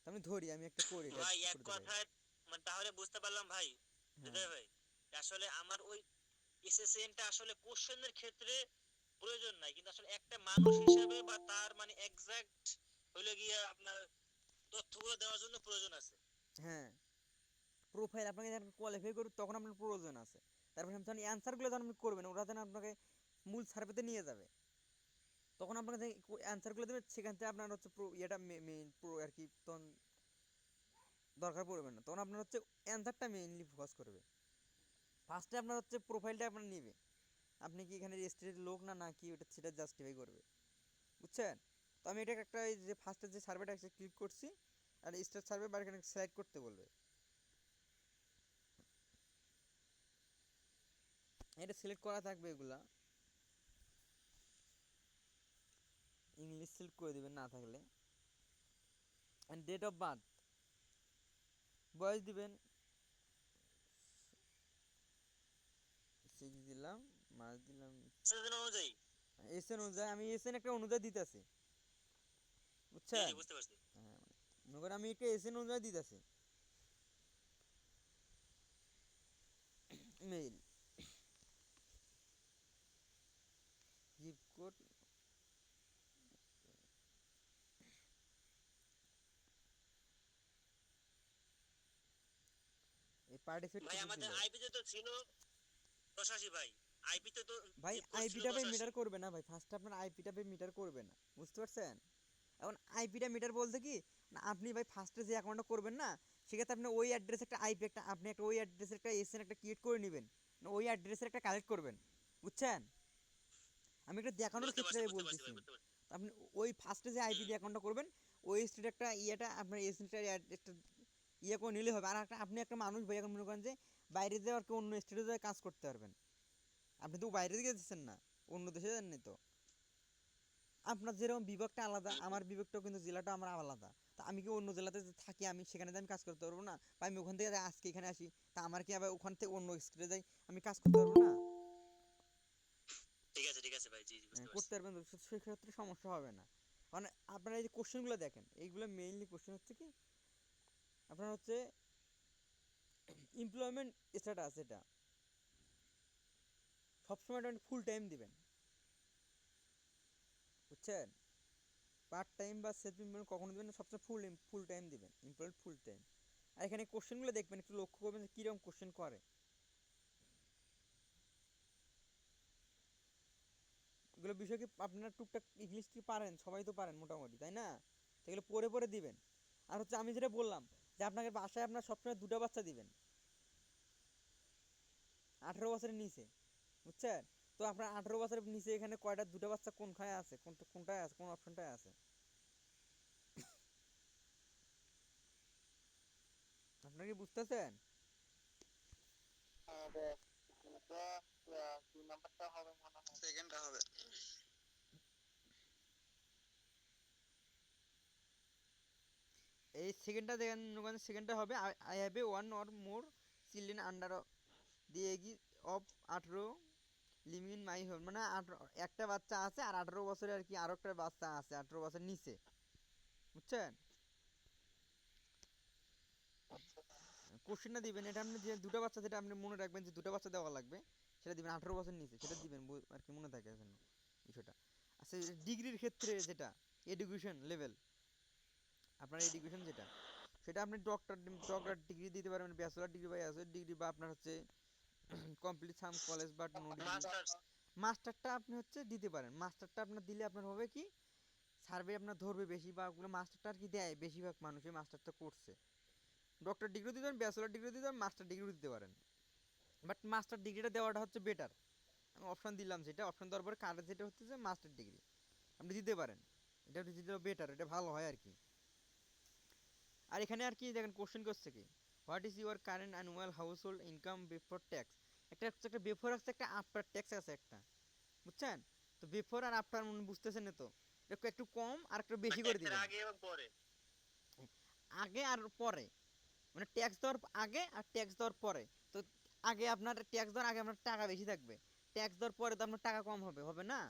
তো আমি ধরি আমি একটা করি, এটা ভাই এক করে দেখাই। কথায় মানে তাহলে বুঝতে পারলাম ভাই, হ্যাঁ হৃদয় ভাই, আসলে আমার ওই এসএসএনটা আসলে কোশ্চেনের ক্ষেত্রে প্রয়োজন নাই, কিন্তু আসলে একটা মানুষ হিসেবে বা তার মানে এক্সাক্ট হইলে গিয়ে আপনার তথ্যগুলো দেওয়ার জন্য প্রয়োজন আছে। হ্যাঁ, প্রোফাইল আপনাকে যখন কোয়ালিফাই করবে তখন আপনার প্রয়োজন আছে, তারপরে যখন অ্যান্সারগুলো যখন আপনি করবেন ওরা যেন আপনাকে মূল সার্ভেতে নিয়ে যাবে, তখন আপনাকে যে অ্যান্সারগুলো দেবে সেখান থেকে আপনার হচ্ছে ইয়েটা মেইন প্রো আর কি, তখন দরকার পড়বে না, তখন আপনার হচ্ছে অ্যান্সারটা মেইনলি ফোকাস করবে। ফার্স্টে আপনার হচ্ছে প্রোফাইলটা আপনার নিবে, আপনি কি এখানে রেজিস্ট্রেড লোক না না কি, ওটা সেটা জাস্টিফাই করবে, বুঝছেন? তো আমি এটা একটা এই যে ফার্স্টের যে সার্ভেটা আছে ক্লিক করছি, আর স্টার সার্ভে বা এখানে সিলেক্ট করতে বলবে, এটা সিলেক্ট করা থাকবে, এগুলা ইংলিশ সিলেক্ট করে দেবেন না থাকলে, অ্যান্ড ডেট অফ বার্থ, বয়স দিবেন 6 দিলাম, মাস দিলাম, সেজন অনুযায়ী, এসএন অনুযায়ী আমি এসএন একটা অনুযায়ী দিতেছি, জি জি বুঝছেন? বুঝতে পারছি। হ্যাঁ, মনে করেন আমি একটা এসএন অনুযায়ী দিতেছি মেইল, জিপ কোড, এই পার্টিসিপেট ভাই কোড আমাদের দিল। আইপিতে তো ছিল ৮৮ ভাই, আইপিতে তো ভাই জিপ কোড ছিল আইপিটা ভাই ৮৮। মিটার করবে না ভাই, ফার্স্ট আপনার আইপিটা ভাই মিটার করবে না, বুঝতে পারছেন? এখন আইপিটা মিটার বলতে কি, না আপনি ভাই ফার্স্টে যে অ্যাকাউন্টটা করবেন না, সেক্ষেত্রে আপনি ওই অ্যাড্রেস একটা আইপি একটা, আপনি একটা ওই অ্যাড্রেসের একটা এসএন একটা ক্রিয়েট করে নেবেন, ওই অ্যাড্রেসের একটা কালেক্ট করবেন, বুঝছেন? আমি একটা দেখানোর বুঝতে ক্ষেত্রে পারছি বুঝতে পারছি বলতেছি। ভাই বুঝতে পারছি। তো আপনি ওই ফার্স্টে যে আইপি হুম, দিয়ে অ্যাকাউন্টটা করবেন, ওই স্টেট একটা ইয়েটা আপনার এসএনটার একটা ইয়ে করে নিলে হবে, আর একটা আপনি একটা মানুষ ভাই, এখন মনে করেন যে বাইরে যেয়ে আর কি অন্য স্টেটে যেয়ে কাজ করতে পারবেন, আপনি তো বাইরে দিকে যাচ্ছেন না, অন্য দেশে যাননি তো, আপনার যেরকম বিভাগটা আলাদা, হুম, হুম। আমার বিভাগটা কিন্তু জেলাটা আমার আলাদা, তা আমি কি অন্য জেলাতে যে থাকি আমি সেখানে আমি কাজ করতে পারবো না, বা আমি ওখান থেকে আজকে এখানে আসি, তা আমার কি আবার ওখান থেকে অন্য স্টেটে যাই আমি কাজ করতে পারবো না? ঠিক আছে ভাই, জি জি বুঝতে পারছি। করতে পারবেন তো, সেক্ষেত্রে সমস্যা হবে না। মানে আপনারা এই যে কোশ্চেনগুলো দেখেন, এইগুলো মেইনলি কোশ্চেন হচ্ছে কি, আপনার হচ্ছে এমপ্লয়মেন্ট স্ট্যাটাস, এটা সবসময় ফুল টাইম দিবেন, বুঝছেন? পার্ট টাইম বা সেলফ এমপ্লয়েড কখনো দিবেন না, সবসময় ফুল টাইম দিবেন, এমপ্লয়েড ফুল টাইম। আর এখানে কোশ্চেনগুলো দেখবেন, একটু লক্ষ্য করবেন যে কীরকম কোশ্চেন করে। এগুলো বিষয় কি আপনারা টুকটাক ইংলিশ কি পারেন, সবাই তো পারেন মোটামুটি, তাই না? এগুলো পড়ে পড়ে দিবেন। আর হচ্ছে আমি যেটা বললাম যে আপনাকে বাসায় আপনার সবসময় দুটো বাচ্চা দিবেন 18 বছরের নিচে, বুঝছেন? তো আপনার 18 বছরের নিচে এখানে কয়টা দুটো বাচ্চা কোনখানে আছে, কোনটায় আছে, কোন অপশনটায় আছে? আপনারা কি বুঝতেছেন? সেকেন্ডটা হবে। এই সেকেন্ডটা দেখেন, সেকেন্ডটা হবে I have a one or more children under the age of 18 living in my home, মানে একটা বাচ্চা আছে আর 18 বছরের আর কি আরো একটা বাচ্চা আছে 18 বছর নিচে, বুঝছেন? কোশ্চেনটা দিবেন, এটা আপনি যে দুটো বাচ্চা, যেটা আপনি মনে রাখবেন যে দুটো বাচ্চা দেওয়া লাগবে, সেটা দিবেন 18 বছর নিচে, সেটা দিবেন আর কি মনে থাকে জন্য বিষয়টা। আচ্ছা, ডিগ্রির ক্ষেত্রে যেটা এডুকেশন লেভেল, আপনার এডুকেশন যেটা, সেটা আপনি ডক্টর ডিগ্রি দিতে পারবেন, ব্যাচেলর ডিগ্রি বা অ্যাসোসিয়েট ডিগ্রি, বা আপনার হচ্ছে complete some college but no degree. Masters. মাস্টারটা আপনি হচ্ছে দিতে পারেন, মাস্টারটা আপনার দিলে আপনার হবে কি সার্ভে আপনার ধরবে বেশি, বা ওগুলো মাস্টারটা আর কি দেয় বেশিরভাগ মানুষই মাস্টারটা করছে। ডক্টর ডিগ্রি দিতে পারেন, ব্যাচেলর ডিগ্রি দিতে পারেন, মাস্টার ডিগ্রিও দিতে পারেন, বাট মাস্টার ডিগ্রিটা দেওয়াটা হচ্ছে বেটার। আমি অপশন দিলাম, সেটা অপশন দেওয়ার পরে কার্ডে যেটা হচ্ছে যে মাস্টার ডিগ্রি আপনি দিতে পারেন, এটা দিতে বেটার, এটা ভালো হয় আর কি। আর এখানে আর কি দেখেন কোশ্চেন করছে কি, what is your current annual house hold income before tax. একটা হচ্ছে একটা বিফোর আছে, একটা আফটার ট্যাক্স আছে একটা, বুঝছেন? তো বিফোর আর আফটার বুঝতেছেন না তো, একটু একটু কম আর একটু বেশি করে ট্যাক্সের দিবেন, আগে এবং পরে। আগে আর পরে, মানে ট্যাক্স দেওয়ার আগে আর ট্যাক্স দেওয়ার পরে। তো আগে আপনার ট্যাক্স দেওয়ার আগে আপনার টাকা বেশি থাকবে, ট্যাক্স দেওয়ার পরে তো আপনার টাকা কম হবে, হবে না?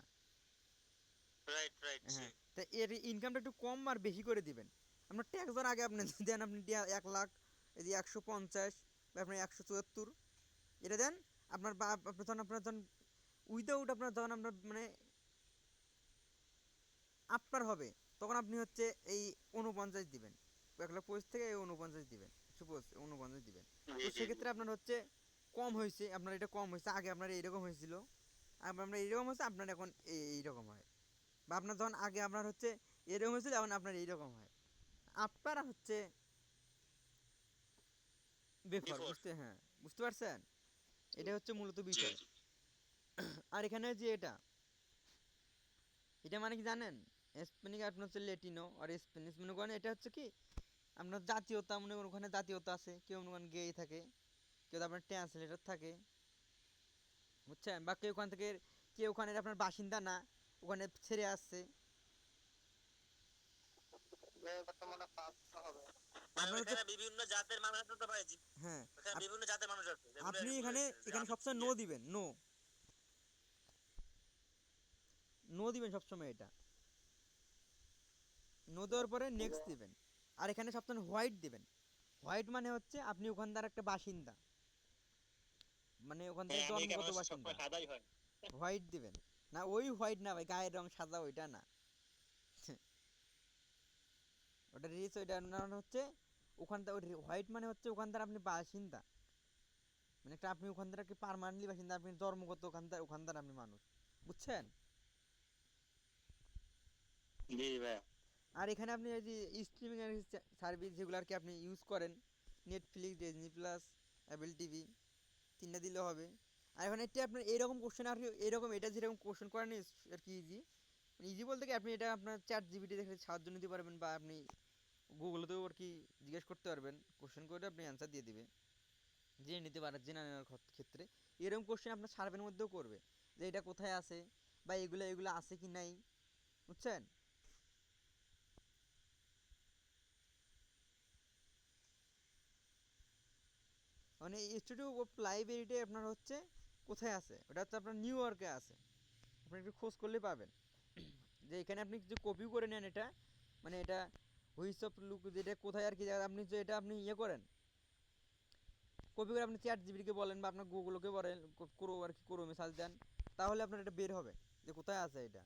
রাইট রাইট জি। হ্যাঁ, তা এর ইনকামটা একটু কম আর বেশি করে দিবেন। আপনার ট্যাক্স দেওয়ার আগে আপনি দেন, আপনি 1 লাখ, এই যে 150 বা আপনার 174 এটা দেন। আপনার বা আপনার যখন উইদাউট আপনার যখন আপনার মানে আপনার হবে, তখন আপনি হচ্ছে এই 49 দিবেন, 1,25,000 থেকে এই 49 দিবেন, 149 দিবেন। জি তো জি জি। সেক্ষেত্রে আপনার হচ্ছে কম হয়েছে, আপনার এটা কম হয়েছে, আগে আপনার এইরকম হয়েছিল, আপনার এইরকম হয়েছে, আপনার এখন এইরকম হয়, বা আপনার যখন আগে আপনার হচ্ছে এরকম হয়েছিল, এখন আপনার এইরকম হয়। আপনারা হচ্ছে বেফর, বিফোর। বুঝতে, হ্যাঁ বুঝতে পারছেন? এটা হচ্ছে মূলত জি বিষয়। জি। আর এখানে যে এটা, এটা মানে কি জানেন? স্পেনিং আপনার হচ্ছে লেটিনো আর স্প্যানিশ, মনে করেন এটা হচ্ছে কি আপনার জাতীয়তা, মনে করেন ওখানে জাতীয়তা আছে, কেউ মনে করেন গেই থাকে, কেউ আপনার ট্রান্সলেটর থাকে, বুঝছেন? বা কেউ ওখান থেকে, কেউ ওখানে আপনার বাসিন্দা না, ওখানে ছেড়ে আসছে। বর্তমানে পাস হবে। মানে আপনার হচ্ছে, ওইখানে বিভিন্ন জাতের মানুষ আছে তো ভাই জি। হ্যাঁ, ওখানে বিভিন্ন জাতের মানুষ আছে, যেগুলো আপনি এখানে বলেছে যে এখানে আমি হচ্ছে সবসময় নো গিয়ে। দিবেন, নো, নো দিবেন সবসময়, এটা নো দেওয়ার পরে নেক্সট দিবেন। আর এখানে সবসময় হোয়াইট দিবেন। হোয়াইট মানে হচ্ছে আপনি ওখানকার একটা বাসিন্দা, মানে ওখান থেকে হ্যাঁ, আমেরিকার জন্মগত মানুষ বাসিন্দা, সবসময় সাদাই হয়। হোয়াইট দিবেন। না ওই হোয়াইট না ভাই, গায়ের রং সাদা ওইটা না, ওটা রিচ, ওইটা না হচ্ছে ওখানটা, ওই হোয়াইট মানে হচ্ছে ওখানকার আপনি বাসিন্দা, মানে একটা আপনি ওখানকার কি পার্মানেন্টলি বাসিন্দা, আপনি জন্মগত ওখানকার আপনি মানুষ, বুঝছেন? জি ভাই। আর এখানে আপনি এই যে স্ট্রিমিং সার্ভিস যেগুলো আর কি আপনি ইউজ করেন, Netflix, Disney plus, Apple TV, তিনটা দিলে হবে। আর এখন এটা আপনার এরকম কোশ্চেন আর কি, এরকম এটা যেরকম কোশ্চেন করেন আর কি ইজি, মানে ইজি বলতে কি আপনি এটা আপনার চ্যাট জিপিটি দেখে সাহায্য নিতে পারবেন, বা আপনি গুগলেতেও আর কি জিজ্ঞেস করতে পারবেন, কোশ্চেন করে আপনি অ্যান্সার দিয়ে দিবে, জেনে নিতে পারেন, জেনে নেওয়ার ক্ষেত্রে এরকম কোশ্চেন আপনার সার্ভের মধ্যেও করবে, যে এটা কোথায় আছে, বা এগুলো এগুলো আছে কি নাই, বুঝছেন? মানে ইনস্টিটিউট অফ লাইব্রেরিটা আপনার হচ্ছে কোথায় আছে, ওটা হচ্ছে আপনার নিউ ইয়র্কে আছে, আপনি একটু খোঁজ করলে পাবেন। যে এখানে আপনি কিছু কপি করে নেন এটা, মানে এটা হুইস অফ লুক, যেটা কোথায় আর কি আপনি যে এটা আপনি ইয়ে করেন, কপি করে আপনি চ্যাট জিপিটিকে বলেন, বা আপনার গুগলকে বলেন, করো আর কি, করো সার্চ দেন, তাহলে আপনার এটা বের হবে যে কোথায় আছে এটা,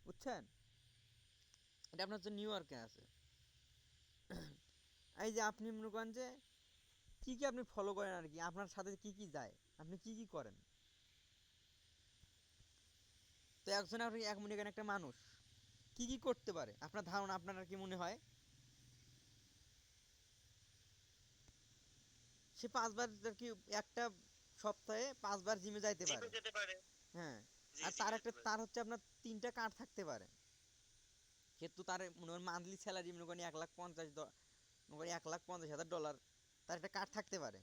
বুঝছেন? এটা আপনার হচ্ছে নিউ ইয়র্কে আছে। এই যে আপনি মনে করেন যে কি কি আপনি ফলো করেন আর কি, আপনার সাথে কি কি যায়, আপনি কি কি করেন। তো একজন আপনি এক মনে করেন একটা মানুষ কি কি করতে পারে, আপনার ধারণা, আপনার আর কি মনে হয় সে 5 বার আর কি একটা সপ্তাহে 5 বার জিমে যাইতে জিমে পারে। যেতে পারে। হ্যাঁ। জি আর তার জিমে একটা যেতে পারে। তার হচ্ছে আপনার 3টা কার্ড থাকতে পারে, কিন্তু তার মনে করেন মান্থলি স্যালারি মনে করেন 1,50,000 মনে করেন $1,50,000 তার একটা কার্ড থাকতে পারে,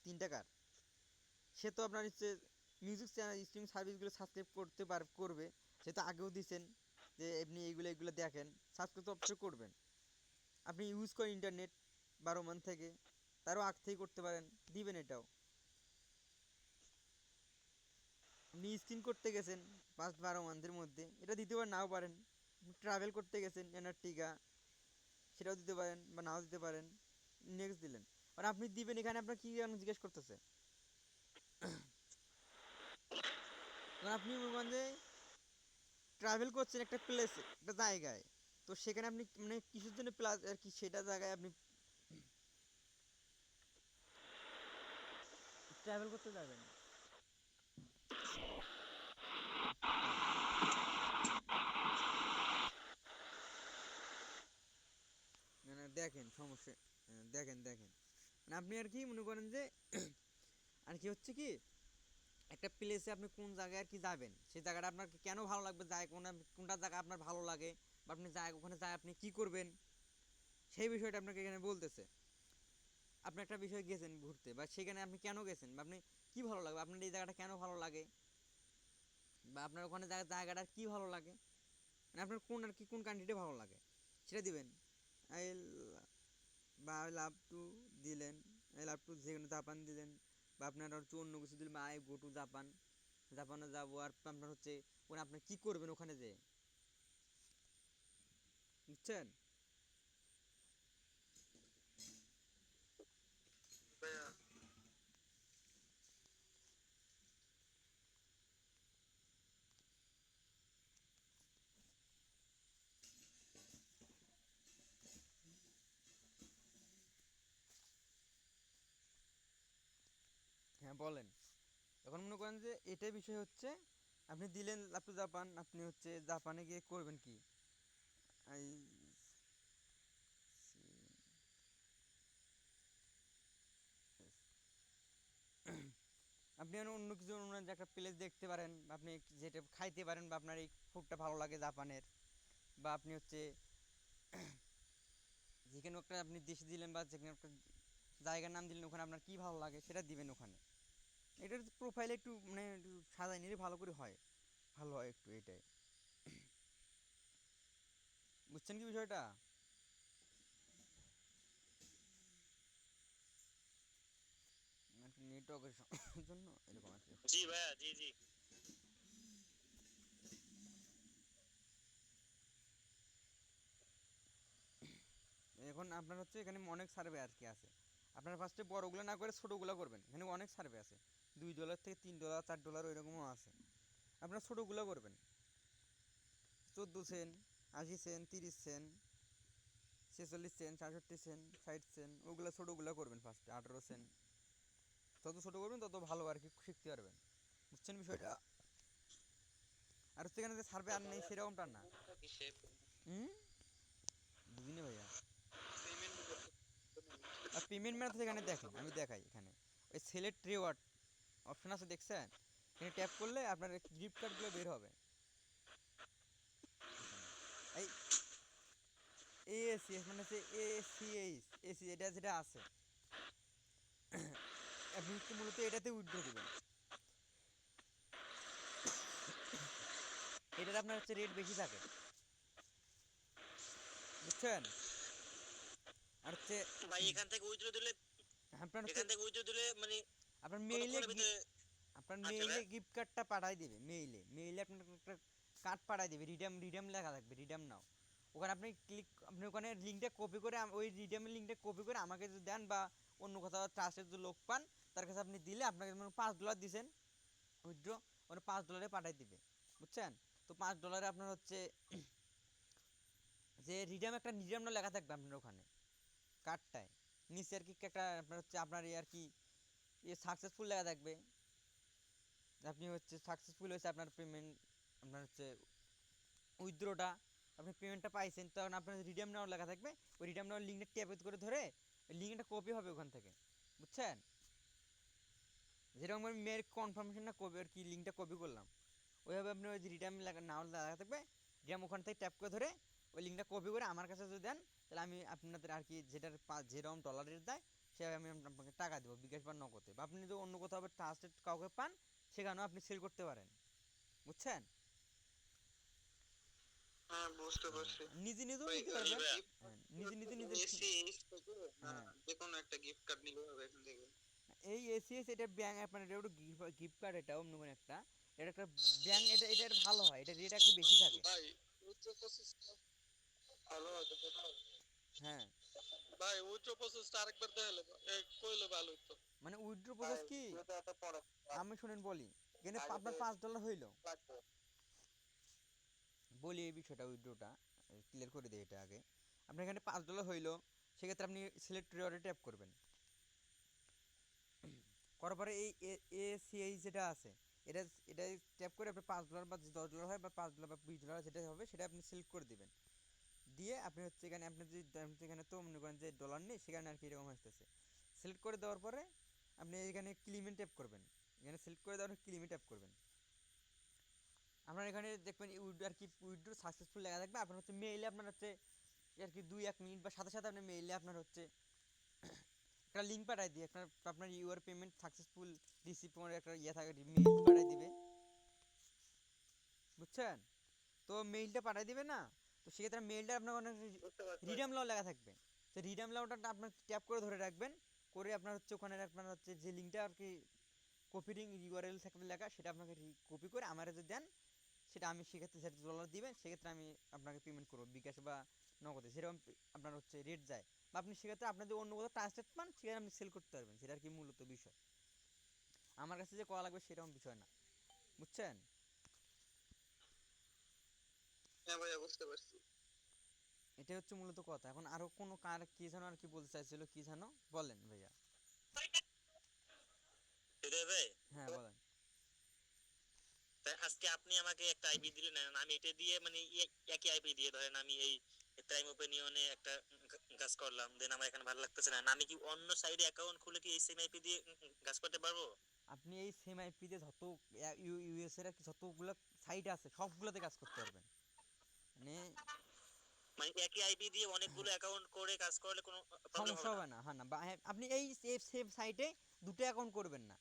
3টা কার্ড। সে তো আপনার হচ্ছে মিউজিক চ্যানেল স্ট্রিমিং সার্ভিসগুলো সাবস্ক্রাইব করবে, সে তো আগেও দিছেন যে আপনি এইগুলো দেখেন, সাবস্ক্রাইব তো অবশ্যই করবেন। আপনি ইউজ করেন ইন্টারনেট 12 মান্থ থেকে, তারও আগ থেকে করতে পারেন, দিবেন এটাও। আপনি স্ক্রিন করতে গেছেন 5-12 মান্থের মধ্যে, এটা দিতে পারেন নাও পারেন। ট্রাভেল করতে গেছেন এনার্টিকা, সেটাও দিতে পারেন বা নাও দিতে পারেন। নেক্সট দিলেন, আর আপনি দিবেন এখানে আপনার কী জিজ্ঞেস করতেছে। কারণ আপনি মনে করেন যে ট্রাভেল করছেন একটা প্লেসে, একটা জায়গায়, তো সেখানে আপনি মানে কিসের জন্য প্লাস আর কি সেটা জায়গায় আপনি ট্রাভেল করতে যাবেন। মানে দেখেন সমস্যা, দেখেন মানে আপনি আর কি মনে করেন যে আর কি হচ্ছে কি একটা প্লেসে আপনি কোন জায়গায় আর কি যাবেন, সেই জায়গাটা আপনার কেন ভালো লাগবে, যায় কোনটা জায়গা আপনার ভালো লাগে, বা আপনি যায় ওখানে যায় আপনি কি করবেন, সেই বিষয়টা আপনাকে এখানে বলতেছে। আপনি একটা বিষয় গেছেন ঘুরতে, বা সেখানে আপনি কেন গেছেন, বা আপনি কি ভালো লাগবে, আপনার এই জায়গাটা কেন ভালো লাগে, বা আপনার ওখানে জায়গাটার কি ভালো লাগে, মানে আপনার কোন আর কি কোন কান্ট্রিটা ভালো লাগে সেটা দিবেন। আই বা আই লাভ টু দিলেন, আই লাভ টু যেখানে জাপান দিলেন, বা আপনার হচ্ছে অন্য কিছু দিলেন, বা আই গো টু জাপান, জাপানে যাবো, আর আপনার হচ্ছে ওখানে আপনি কী করবেন ওখানে যেয়ে, বুঝছেন। ভাইয়া হ্যাঁ বলেন। এখন মনে করেন যে এটাই বিষয় হচ্ছে, আপনি দিলেন লাভ টু জাপান, আপনি হচ্ছে জাপানে গিয়ে করবেন কি, আই আপনি অন্য কিছু অন্য যে একটা প্লেস দেখতে পারেন, আপনি যেটা খাইতে পারেন, বা আপনার এই ফুডটা ভালো লাগে জাপানের, বা আপনি হচ্ছে যেখানে একটা আপনি দেশে দিলেন, বা যেখানে একটা জায়গার নাম দিলেন, ওখানে আপনার কী ভালো লাগে সেটা দিবেন ওখানে। এটার প্রোফাইলে একটু মানে একটু সাজাই নিলে ভালো করে হয়, ভালো হয় একটু এটাই। বুঝছেন কি বিষয়টা। নেটওয়ার্কের জন্য এরকম আর কি জি হচ্ছে। ভাইয়া, জি জি। এখন আপনার হচ্ছে এখানে অনেক সার্ভে আর কি আছে, আপনার ফার্স্টে বড়গুলো না করে ছোটোগুলো করবেন, এখানে অনেক সার্ভে আছে, $2 থেকে $3 $4 ওইরকমও আছে, আপনার ছোটোগুলো করবেন। 14 cent, 80 cent, 30 cent, 46 cent, 67 cent, 60 cent, ওগুলো ছোটোগুলো করবেন ফার্স্টে। 18 সেন্ট, যত ছোটো করবেন তত ভালো আর কি শিখতে পারবেন, বুঝছেন বিষয়টা। আর হচ্ছে এখানে যে সার্ভে আর নেই সেরকমটা না। হুম, বুঝিনি ভাইয়া। পেমেন্ট আর পেমেন্ট মেথড এখানে দেখেন, আমি দেখাই এখানে ওই সিলেক্ট রিওয়ার্ড অপশন আছে দেখছেন, এখানে ট্যাপ করলে আপনার গিফট কার্ডগুলো বের হবে এখানে। এই এএসি মানে হচ্ছে এসি এটা যেটা আছে, আপনি হচ্ছে মূলত এটাতে উইথড্র দিবেন, এটার আপনার হচ্ছে রেট বেশি থাকে, বুঝছেন। আর হচ্ছে ভাই এখান থেকে উইথড্র দিলে, আপনার হচ্ছে এখান থেকে উইথড্র দিলে মানে আপনার মেইলে কতক্ষণের ভিতরে? আপনার আচ্ছা মেইলে ভাই। গিফট কার্ডটা পাঠাই দেবে, মেইলে আপনার একটা কার্ড পাঠাই দেবে, রিডাম লেখা থাকবে, রিডাম নাও। ওখানে আপনি ওখানে লিঙ্কটা কপি করে ওই রিডামের লিঙ্কটা কপি করে আমাকে যদি দেন, বা অন্য কোথাও ট্রাস্টের যে লোক পান তার কাছে আপনি দিলে, আপনাকে মানে $5 দিছেন উইথড্র, ওখানে $5 পাঠাই দিবে, বুঝছেন। তো $5 আপনার হচ্ছে যে রিডাম একটা রিডাম লেখা থাকবে আপনার ওখানে কার্ডটায়, নিচে আর কি একটা আপনার হচ্ছে আপনার আর কি সাকসেসফুল লেখা থাকবে। আপনি হচ্ছে সাকসেসফুল হয়েছে আপনার পেমেন্ট, আপনার হচ্ছে উইথড্রটা, আপনি পেমেন্টটা পাইছেন, তখন আপনার রিডিম নেওয়ার লেখা থাকবে। ওই রিডিম নেওয়ার লিঙ্কটা ট্যাপ করে ধরে ওই লিঙ্কটা কপি হবে ওখান থেকে, বুঝছেন? যেরকম আমি মেয়ের কনফার্মেশনটা কপি আর কি লিঙ্কটা কপি করলাম, ওইভাবে আপনি ওই যে রিডিম নেওয়ার লেখা থাকবে, রিডিম ওখান থেকে ট্যাপ করে ধরে ওই লিঙ্কটা কপি করে আমার কাছে যদি দেন, তাহলে আমি আপনাদের আর কি যেটার যেরকম ডলারের দেয় সেভাবে আমি আপনাকে টাকা দেবো, বিকাশ বা নগদে। বা আপনি যদি অন্য কোথাও ট্রাস্টেড কাউকে পান সেখানেও আপনি সেল করতে পারেন, বুঝছেন? হ্যাঁ বুঝতে পারছি। নিজে নিজেও ভাই নিতে এই পারবেন। ভাইয়া gift হ্যাঁ, নিজে নিজে নিজের ACH থেকে না হ্যাঁ, যে কোনো একটা গিফট কার্ড নিলে হবে এখান থেকে? এই এসিএস এটা ব্যাংক আপনার এটা একটু গিফট কার্ড, এটা অন্য কোনো একটা, এটা একটা ব্যাংক, এটা এটা ভালো হয়, এটা রেট একটু বেশি থাকে। ভাই উচ্চ প্রসেসটা ভালো হবে তো ভাই? হ্যাঁ, ভাই উচ্চ প্রসেসটা আরেকবার দেখালে কইলে ভালো হতো। মানে উইথড্র ভাই প্রসেস কি, এটা এত পরে আমি শুনেন বলি, এখানে আগে তো আপনার $5 হইলো, লাগবে। বলি এই বিষয়টা উইথড্রটা ক্লিয়ার করে দিই এটা আগে। আপনার এখানে $5 হইলো, সেক্ষেত্রে আপনি সিলেক্ট রিওয়ার্ডে ট্যাপ করবেন, করার পরে এই এসিআই যেটা আছে এটা এটা ট্যাপ করে আপনি $5 বা $10 হয় বা $5 বা $20 যেটা হবে সেটা আপনি সিলেক্ট করে দিবেন। দিয়ে আপনি হচ্ছে এখানে আপনি যদি এখানে তো মনে করেন যে ডলার নেই, সেখানে আর কি এরকম আসতেছে। সিলেক্ট করে দেওয়ার পরে আপনি এখানে ক্লিমে ট্যাপ করবেন, এখানে সিলেক্ট করে দেওয়ার ক্লিমে ট্যাপ করবেন। আপনার এখানে দেখবেন আর কি উইথড্র সাকসেসফুল লেখা থাকবে। আপনার হচ্ছে মেইলে আপনার হচ্ছে আর কি 2-1 মিনিট বা সাথে সাথে আপনার মেইলে আপনার হচ্ছে একটা লিঙ্ক পাঠাই দিয়ে আপনার আপনার ইউর পেমেন্ট সাকসেসফুল রিসিভ করে একটা ইয়ে থাকে, মেইল পাঠাই দিবে, বুঝছেন? তো মেইলটা পাঠিয়ে দিবে না, তো সেক্ষেত্রে মেইলটা আপনার অনেক বুঝতে পারছি ভাই। রিডাম লাও লেখা থাকবে। তো রিডাম লাওটা আপনার ট্যাপ করে ধরে রাখবেন, করে আপনার হচ্ছে ওখানে আপনার হচ্ছে যে লিঙ্কটা আর কি কপি লিঙ্ক ইউআরএল থাকবে লেখা, সেটা আপনাকে কপি করে আমার যদি দেন, সেটা আমি সেক্ষেত্রে যেটা ডলার দিবেন সেক্ষেত্রে আমি আপনাকে পেমেন্ট করবো বিকাশ বা নগদে, যেরকম আপনার হচ্ছে রেট যায়। বা আপনি সেক্ষেত্রে আপনার যদি অন্য কোথাও ট্রান্সলেট পান সেখানে আপনি সেল করতে পারবেন, সেটা আর কি মূলত বিষয়। আমার কাছে যে করা লাগবে সেরকম বিষয় না, বুঝছেন? হ্যাঁ ভাইয়া বুঝতে পারছি। এটাই হচ্ছে মূলত কথা। এখন আরো কোনো কার কি যেন আর কি বলতে চাইছিল, কি যেন বলেন ভাইয়া। হৃদয় ভাই, হ্যাঁ বলেন। তাই আজকে আপনি আমাকে একটা আইপি দিলেন, আর আমি এটা দিয়ে মানে একই আইপি দিয়ে ধরেন আমি এই প্রাইম ওপিনিয়নে একটা কাজ করলাম, দেন আমার এখানে ভালো লাগতেছে না, আমি কি অন্য সাইডে অ্যাকাউন্ট খুলে কি এই সেম আইপি দিয়ে কাজ করতে পারবো? আপনি এই সেম আইপি দিয়ে যত ইউএস এর আর কি যতগুলো সাইট আছে সবগুলোতে কাজ করতে পারবেন, মানে মানে একই আইপি দিয়ে অনেকগুলো অ্যাকাউন্ট করে কাজ করলে কোনো প্রবলেম সমস্যা হবে না? হবে না। হ্যাঁ না, বা হ্যাঁ, আপনি এই সেম সাইটে দুটো অ্যাকাউন্ট করবেন না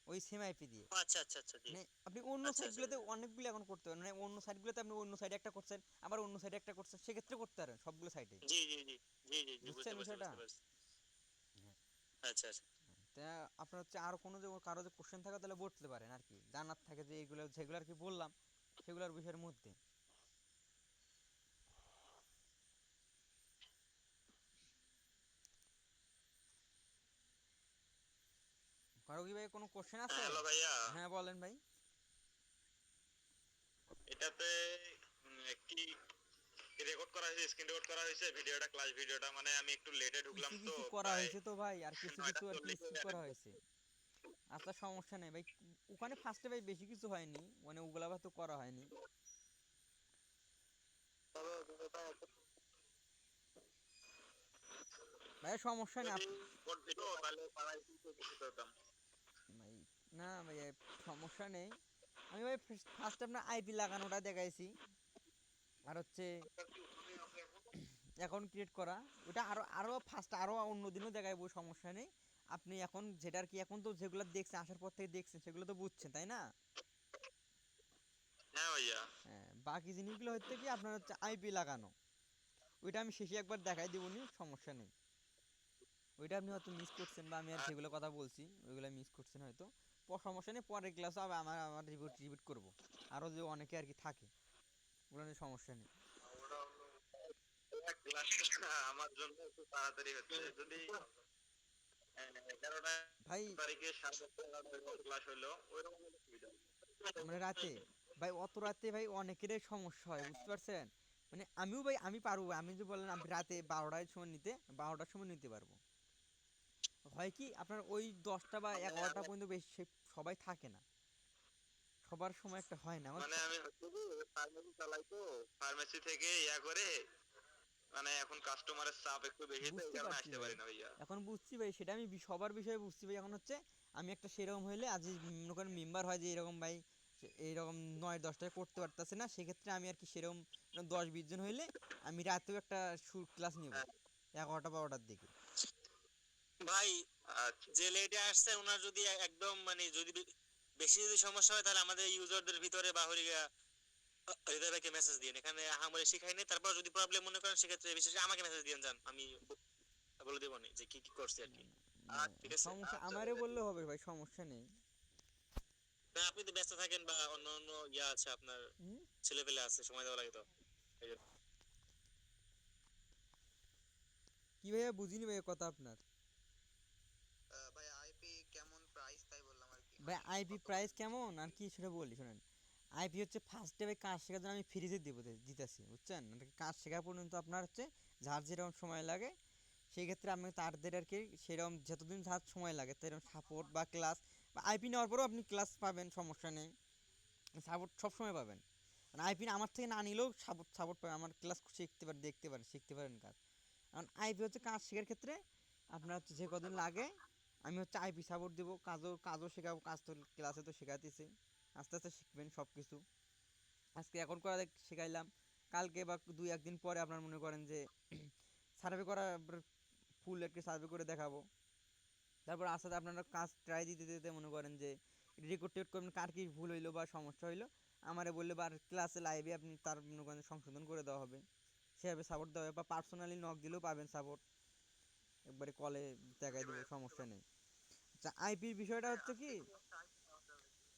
ওই সেম আইপি দিয়ে। ও আচ্ছা আচ্ছা আচ্ছা, জি। মানে আপনি অন্য আচ্ছা আচ্ছা, সাইটগুলোতে অনেকগুলো অ্যাকাউন্ট করতে পারেন, মানে অন্য সাইটগুলোতে আপনি অন্য সাইডে একটা করছেন আবার অন্য সাইডে একটা করছেন, সেক্ষেত্রে করতে পারেন সবগুলো সাইটে, জি জি জি জি জি জি, বুঝছেন বুঝতে পারছি বিষয়টা? বুঝতে পারছি। হ্যাঁ। আচ্ছা আচ্ছা। তা আপনার হচ্ছে আরো কোনো যে কারো যে কোশ্চেন থাকে তাহলে বলতে পারেন আর কি, জানার থাকে যে এইগুলো যেগুলো আর কি বললাম সেগুলোর বিষয়ের মধ্যে। কারো কি ভাই কোনো কোশ্চেন হ্যাঁ, আছে? হ্যালো ভাইয়া, হ্যাঁ বলেন ভাই। এটাতে একটি রেকর্ড করা হয়েছে, স্ক্রিন রেকর্ড করা হয়েছে ভিডিওটা, ক্লাস ভিডিওটা, মানে আমি একটু লেটে ঢুকলাম কিছু তো কিছু করা প্রায় হয়েছে তো ভাই, আর কিছু কিছু আর কি 9:40 স্কিপ করা হয়েছে। আচ্ছা সমস্যা নেই ভাই, ওখানে ফার্স্টে ভাই বেশি কিছু হয়নি, মানে ওগুলা তো করা হয়নি। ভাই সমস্যা নেই যদি করতো তাহলে পাড়ায় কিছু করতাম। ভাই, না ভাই সমস্যা নেই। আমি ভাই ফার্স্ট আপনার আইপি লাগানোটা দেখাইছি, আর হচ্ছে অ্যাকাউন্ট ক্রিয়েট করা, ওটা আরো আরো ফার্স্ট আরো অন্য দিনও দেখাইবো, সমস্যা নেই। আপনি এখন যেটা আর কি এখন তো যেগুলো দেখছেন আসার পর থেকে দেখছেন সেগুলো তো বুঝছেন তাই না? হ্যাঁ ভাইয়া। হ্যাঁ, বাকি জিনিসগুলো হচ্ছে কি আপনার হচ্ছে আইপি লাগানো, ওইটা আমি শেষে একবার দেখাই দিবনি, সমস্যা নেই। ওইটা আপনি হয়তো মিস করছেন বা আমি আর আর যেগুলো কথা বলছি ওইগুলো মিস করছেন হয়তো। সমস্যা নেই, পরের ক্লাসে আবার আমার আমার রিপিট রিপিট করবো, আরও যে অনেকে আর কি থাকে, ওগুলো নিয়ে সমস্যা নেই। ক্লাসটা আমার জন্য একটু তাড়াতাড়ি হচ্ছে, যদি 11টা ভাই তারিখে 11:30 ক্লাস হলো ওইরকম হলে সুবিধা হবে। মানে রাতে, ভাই অত রাতে ভাই অনেকেরই সমস্যা হয়, বুঝতে পারছেন? মানে আমিও ভাই আমি পারবো, আমি যে বললাম আমি রাতে 12টার সময় নিতে, 12টার সময় নিতে পারবো, হয় কি আপনার ওই 10টা বা মানে 11টা আমি পর্যন্ত বেশি সবাই থাকে না, সবার সময় একটা হয় না আমার মানে আমি হচ্ছে কি ফার্মেসি চালাই তো, ফার্মেসি থেকে ইয়া করে মানে এখন কাস্টমারের চাপ একটু বেশি তো এই বুঝতে কারণে পারছি আসতে ভাই, পারি না ভাইয়া। এখন বুঝছি ভাই, সেটা আমি সবার বিষয়ে বুঝছি ভাই। এখন হচ্ছে আমি একটা সেরকম হইলে আজ মনে করেন মেম্বার হয় যে এরকম ভাই এইরকম 9-10টায় করতে পারতেছে না, সেক্ষেত্রে আমি আর কি সেরকম 10-20 জন হইলে আমি রাতেও একটা সুর ক্লাস নিব হ্যাঁ, 11টা-12টার দিকে। ভাই আচ্ছা যে লেটে আসছে ওনার যদি একদম মানে যদি বেশি যদি সমস্যা হয় তাহলে আমাদের ইউজারদের ভিতরে বা হরিয়া হৃদয়কে মেসেজ দিন, এখানে আহামরি শিখাই নেই। তারপর যদি প্রবলেম মনে করেন সেক্ষেত্রে বিশেষ করে আমাকে মেসেজ দিয়ে যান, আমি বলে দেবো নি যে কি কি করছি আর কি। ঠিক আছে, সমস্যা আচ্ছা আমারে ভাইয়া বললে ঠিক হবে ভাই, সমস্যা নেই। না আপনি তো ব্যস্ত থাকেন বা অন্য অন্য ইয়া আছে আপনার, হুম? ছেলে পেলে আছে, সময় দেওয়া লাগে তো এই জন্য। কি ভাইয়া বুঝিনি ভাইয়া কথা আপনার। ভাই আইপি কেমন প্রাইস তাই বললাম আর কি, ভাই মানে আইপি কত প্রাইস কেমন আর কি সেটা বলি শোনেন। আইপি হচ্ছে ফার্স্টে ভাই কাজ শেখার জন্য আমি ফ্রিজে দিতেছি বুঝছেন, মানে কাজ শেখা পর্যন্ত আপনার হচ্ছে যার যেরকম সময় লাগে সেই ক্ষেত্রে আমি তাদের আর কি সেরকম যতদিন যার সময় লাগে সেরকম সাপোর্ট বা ক্লাস বা আইপি নেওয়ার পরেও আপনি ক্লাস পাবেন, সমস্যা নেই, সাপোর্ট সবসময় পাবেন। মানে আইপি আমার থেকে না নিলেও সাপোর্ট সাপোর্ট পাবেন, আমার ক্লাস শিখতে পারেন, দেখতে পারেন, শিখতে পারেন কাজ। কারণ আইপি হচ্ছে কাজ শেখার ক্ষেত্রে আপনার হচ্ছে যে কদিন লাগে আমি হচ্ছে আইপি সাপোর্ট দেবো, কাজও কাজও শেখাবো, কাজ তো ক্লাসে তো শেখাতেছি, আস্তে আস্তে শিখবেন সব কিছু। আজকে এখন করা শেখাইলাম, কালকে বা 2-1 দিন পরে আপনার মনে করেন যে সার্ভে করা ফুল একটি সার্ভে করে দেখাবো। তারপর আস্তে আস্তে আপনারা কাজ ট্রাই দিতে দিতে মনে করেন যে রেকর্ড টেকর্ড করবেন, কার কী ভুল হইলো বা সমস্যা হইলো আমারে বললে বা ক্লাসে লাইভে আপনি তার মনে করেন সংশোধন করে দেওয়া হবে, সেভাবে সাপোর্ট দেওয়া হবে, বা পার্সোনালি নক দিলেও পাবেন সাপোর্ট, একবারে কলে দেখাই দেবো, সমস্যা নেই। আচ্ছা আইপির বিষয়টা হচ্ছে কি,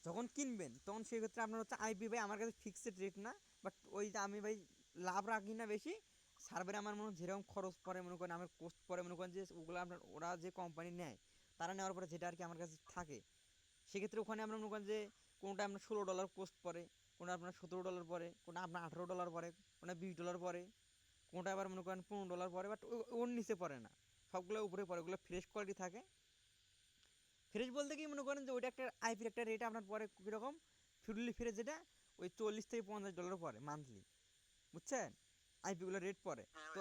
যখন কিনবেন তখন সেক্ষেত্রে আপনার হচ্ছে আইপি ভাই আমার কাছে ফিক্সড রেট না, বাট ওই যে আমি ভাই লাভ রাখি না বেশি, সার্ভারে আমার মনে হয় যেরকম খরচ পড়ে মনে করেন আমার কোস্ট পড়ে মনে করেন যে ওগুলো আপনার ওরা যে কোম্পানি নেয় তারা নেওয়ার পরে যেটা আর কি আমার কাছে থাকে, সেক্ষেত্রে ওখানে আমরা মনে করেন যে কোনোটা আপনার $16 কোস্ট পড়ে, কোনটা আপনার $17 পড়ে, কোনটা আপনার $18 পড়ে, কোনটা $20 পড়ে, কোনটা আবার মনে করেন $15 পড়ে, বাট ওর নিচে পড়ে না, সবগুলো উপরে পড়ে, ওগুলো ফ্রেশ কোয়ালিটি থাকে। ফ্রেশ বলতে কি মনে করেন যে ওইটা একটা আইপির একটা রেট আপনার পরে কীরকম ফুডলি ফ্রেশ, যেটা ওই $40 থেকে $50 পড়ে মান্থলি, বুঝছেন, আইপিগুলো রেট পড়ে। তো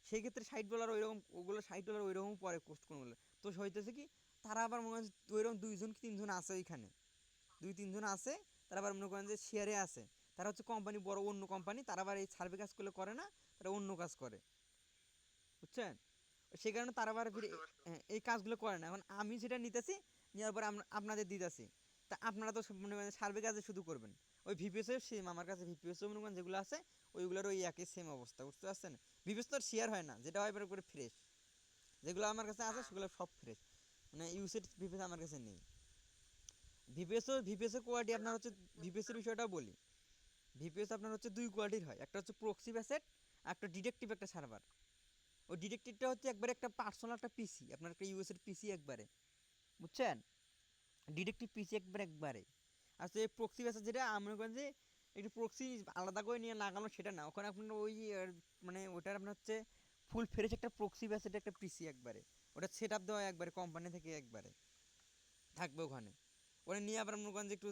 সেই ক্ষেত্রে $60 ওইরকম, ওগুলো $60 ওইরকম পড়ে কোস্ট কোনগুলো। তো হইতেছে কি তারা আবার মনে করেন ওইরকম 2 জন কি 3 জন আছে ওইখানে, 2-3 জন আছে, তারা আবার মনে করেন যে শেয়ারে আছে, তারা হচ্ছে কোম্পানি বড় অন্য কোম্পানি, তারা আবার এই সার্ভে কাজগুলো করে না, তারা অন্য কাজ করে, বুঝছেন, সেই কারণে তারা আবার ফিরে এই কাজগুলো করে না। এখন আমি যেটা নিতেছি নেওয়ার পরে আপনাদের দিতেছি, তা আপনারা তো মনে করেন সার্ভে কাজে শুধু করবেন, ওই ভিপিএসও সেম আমার কাছে, ভিপিএসও মনে করেন যেগুলো আছে ওইগুলোর ওই একই সেম অবস্থা, বুঝতে পারছেন। ভিপিএস তো আর শেয়ার হয় না, যেটা হয় এবার করে ফ্রেশ, যেগুলো আমার কাছে আছে সেগুলো সব ফ্রেশ, মানে ইউসেড ভিপিএস আমার কাছে নেই। ভিপিএসও কোয়ালিটি আপনার হচ্ছে, ভিপিএসের বিষয়টাও বলি, ভিপিএস আপনার হচ্ছে 2 কোয়ালিটির হয়, একটা হচ্ছে প্রক্সি ব্যাসেট আর একটা ডিটেকটিভ একটা সার্ভার। ওই ডিটেকটিভটা হচ্ছে একবারে একটা পার্সোনাল একটা পিসি, আপনার একটা ইউএসের পিসি একবারে, বুঝছেন, ডিটেকটিভ পিসি একবারে। আর এই প্রক্সি ব্যাসেট যেটা মনে করেন যে একটু প্রক্সি আলাদা করে নিয়ে লাগানো সেটা না, ওখানে আপনার ওই মানে ওটার আপনার হচ্ছে ফুল ফ্রেশ একটা প্রক্সি ব্যাসেট একটা পিসি একবারে, ওটা সেট আপ দেওয়া একবারে কোম্পানি থেকে একবারে থাকবে ওখানে, ওটা নিয়ে আবার মনে করেন যে একটু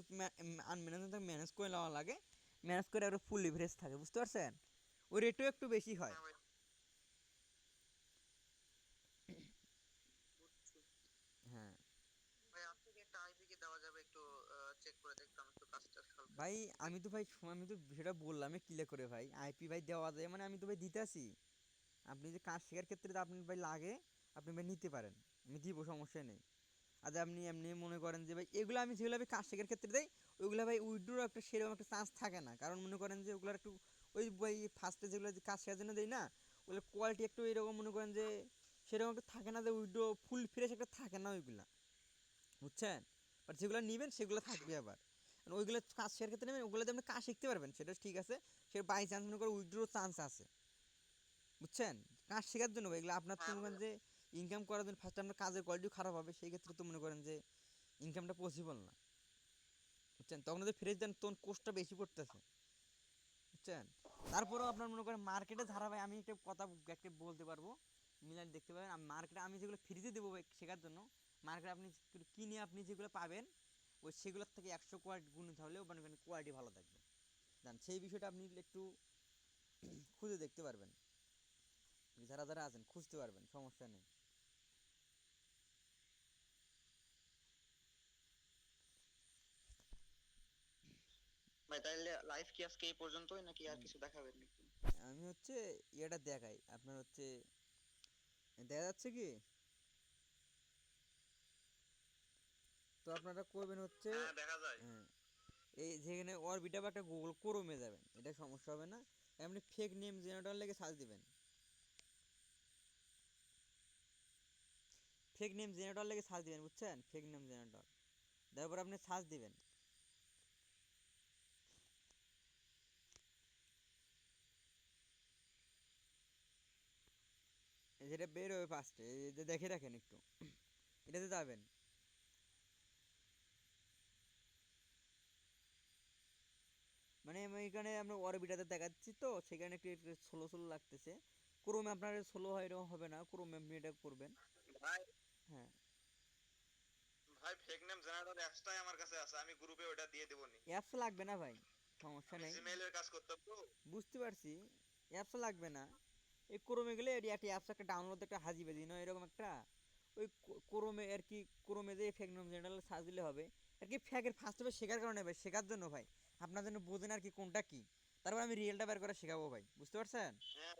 ম্যানেজ করে নেওয়া লাগে, ম্যানেজ করে আবার ফুল লিভারেজ থাকে, বুঝতে পারছেন, ওই রেটও একটু বেশি হয়। হ্যাঁ ভাই আপনি কি একটা আইপি কি দেওয়া যাবে একটু চেক করে দেখতাম একটু কাজটা হালকা। ভাই, আমি তো সেটা বললাম ক্লিয়ার করে ভাই, আইপি ভাই দেওয়া যায় মানে আমি তো ভাই দিতেছি, আপনি যে কাজ শেখার ক্ষেত্রে তো আপনার ভাই লাগে, আপনি ভাই নিতে পারেন, আমি দিব, সমস্যা নেই। আজ আপনি এমনি মনে করেন যে ভাই এগুলো আমি যেগুলো ভাই কাজ শেখার ক্ষেত্রে দেই ওইগুলো ভাই উইথড্রোর একটা সেরকম একটা চান্স থাকে না, কারণ মনে করেন যে ওগুলোর একটু ওই ভাই ফার্স্টে যেগুলো কাজ শেখার জন্য দেই না, ওগুলো কোয়ালিটি একটু এরকম মনে করেন যে সেরকম একটা থাকে না, যে উইথড্রো ফুল ফ্রেশ একটা থাকে না ওইগুলা, বুঝছেন, বাট যেগুলো নেবেন সেগুলো থাকবে আবার, কারণ ওইগুলো কাজ শেখার ক্ষেত্রে নেবেন, ওগুলোতে আপনি কাজ শিখতে পারবেন, সেটা ঠিক আছে, সে বাই চান্স মনে করেন উইথড্রোর চান্স আছে, বুঝছেন, কাজ শেখার জন্য এগুলো আপনার তো মনে করেন যে ইনকাম করার জন্য ফার্স্ট আপনার কাজের কোয়ালিটি খারাপ হবে, সেই ক্ষেত্রে তো মনে করেন যে ইনকামটা পসিবল না, বুঝছেন, তখন যদি ফ্রেশ দেন তখন কোস্টটা বেশি পড়তেছে, বুঝছেন। তারপরেও আপনার মনে করেন মার্কেটে ধারা ভাই, আমি একটা কথা একটা বলতে পারবো, মিলান দেখতে পাবেন। মার্কেটে আমি যেগুলো ফ্রিতে দেবো ভাই শেখার জন্য, মার্কেটে আপনি কিনে আপনি যেগুলো পাবেন ওই সেগুলোর থেকে 100 কোয়ালিটি গুণ হলেও মানে কোয়ালিটি ভালো থাকবে। জান সেই বিষয়টা আপনি একটু খুঁজে দেখতে পারবেন, যারা যারা আছেন খুঁজতে পারবেন, সমস্যা নেই। ভাই তাহলে লাইভ কি আজকে এই পর্যন্তই নাকি আর কিছু দেখাবেন নাকি? আমি হচ্ছে ইয়েটা দেখাই আপনার হচ্ছে, দেখা যাচ্ছে কি, তো আপনারা করবেন হচ্ছে, হ্যাঁ দেখা যায়। হ্যাঁ, এই যেখানে অরবিটা বা একটা গুগল ক্রোমে যাবেন, এটা সমস্যা হবে না। আপনি ফেক নেম জেনারেটর লেগে সার্চ দিবেন, ফেক নেম জেনারেটর লেগে সার্চ দিবেন, বুঝছেন, ফেক নেম জেনারেটর তারপর আপনি সার্চ দিবেন। যেটা বের হবে ফার্স্টে, এই যে দেখে রাখেন একটু, এটাতে যাবেন। মানে আমি এখানে আমরা অরবিটাতে দেখাচ্ছি তো সেখানে একটু একটু স্লো স্লো লাগতেছে। ক্রোমে আপনার স্লো হয় এরকম হবে না, ক্রোমে আপনি এটা করবেন। ভাই হ্যাঁ, ভাই ফেক নেম জেনারেটর অ্যাপসটাই আমার কাছে আছে, আমি গ্রুপে ওটা দিয়ে দেবো নি। অ্যাপস লাগবে না ভাই, সমস্যা আমি নেই। জিমেইলের কাজ করতাম তো। বুঝতে পারছি, অ্যাপস লাগবে না। এই ক্রোমে গেলে এর একটা অ্যাপস একটা ডাউনলোড একটা হাজিবে দিন এরকম একটা, ওই ক্রোমে আর কি, ক্রোমে যে ফেক নেম জেনারেল সার্চ দিলে হবে আর কি। ফ্যাকের ফার্স্ট হবে শেখার কারণে ভাই, শেখার জন্য ভাই, আপনার জন্য বোঝেন আর কি কোনটা কি, তারপর আমি রিয়েলটা বের করে শেখাবো ভাই, বুঝতে পারছেন। হ্যাঁ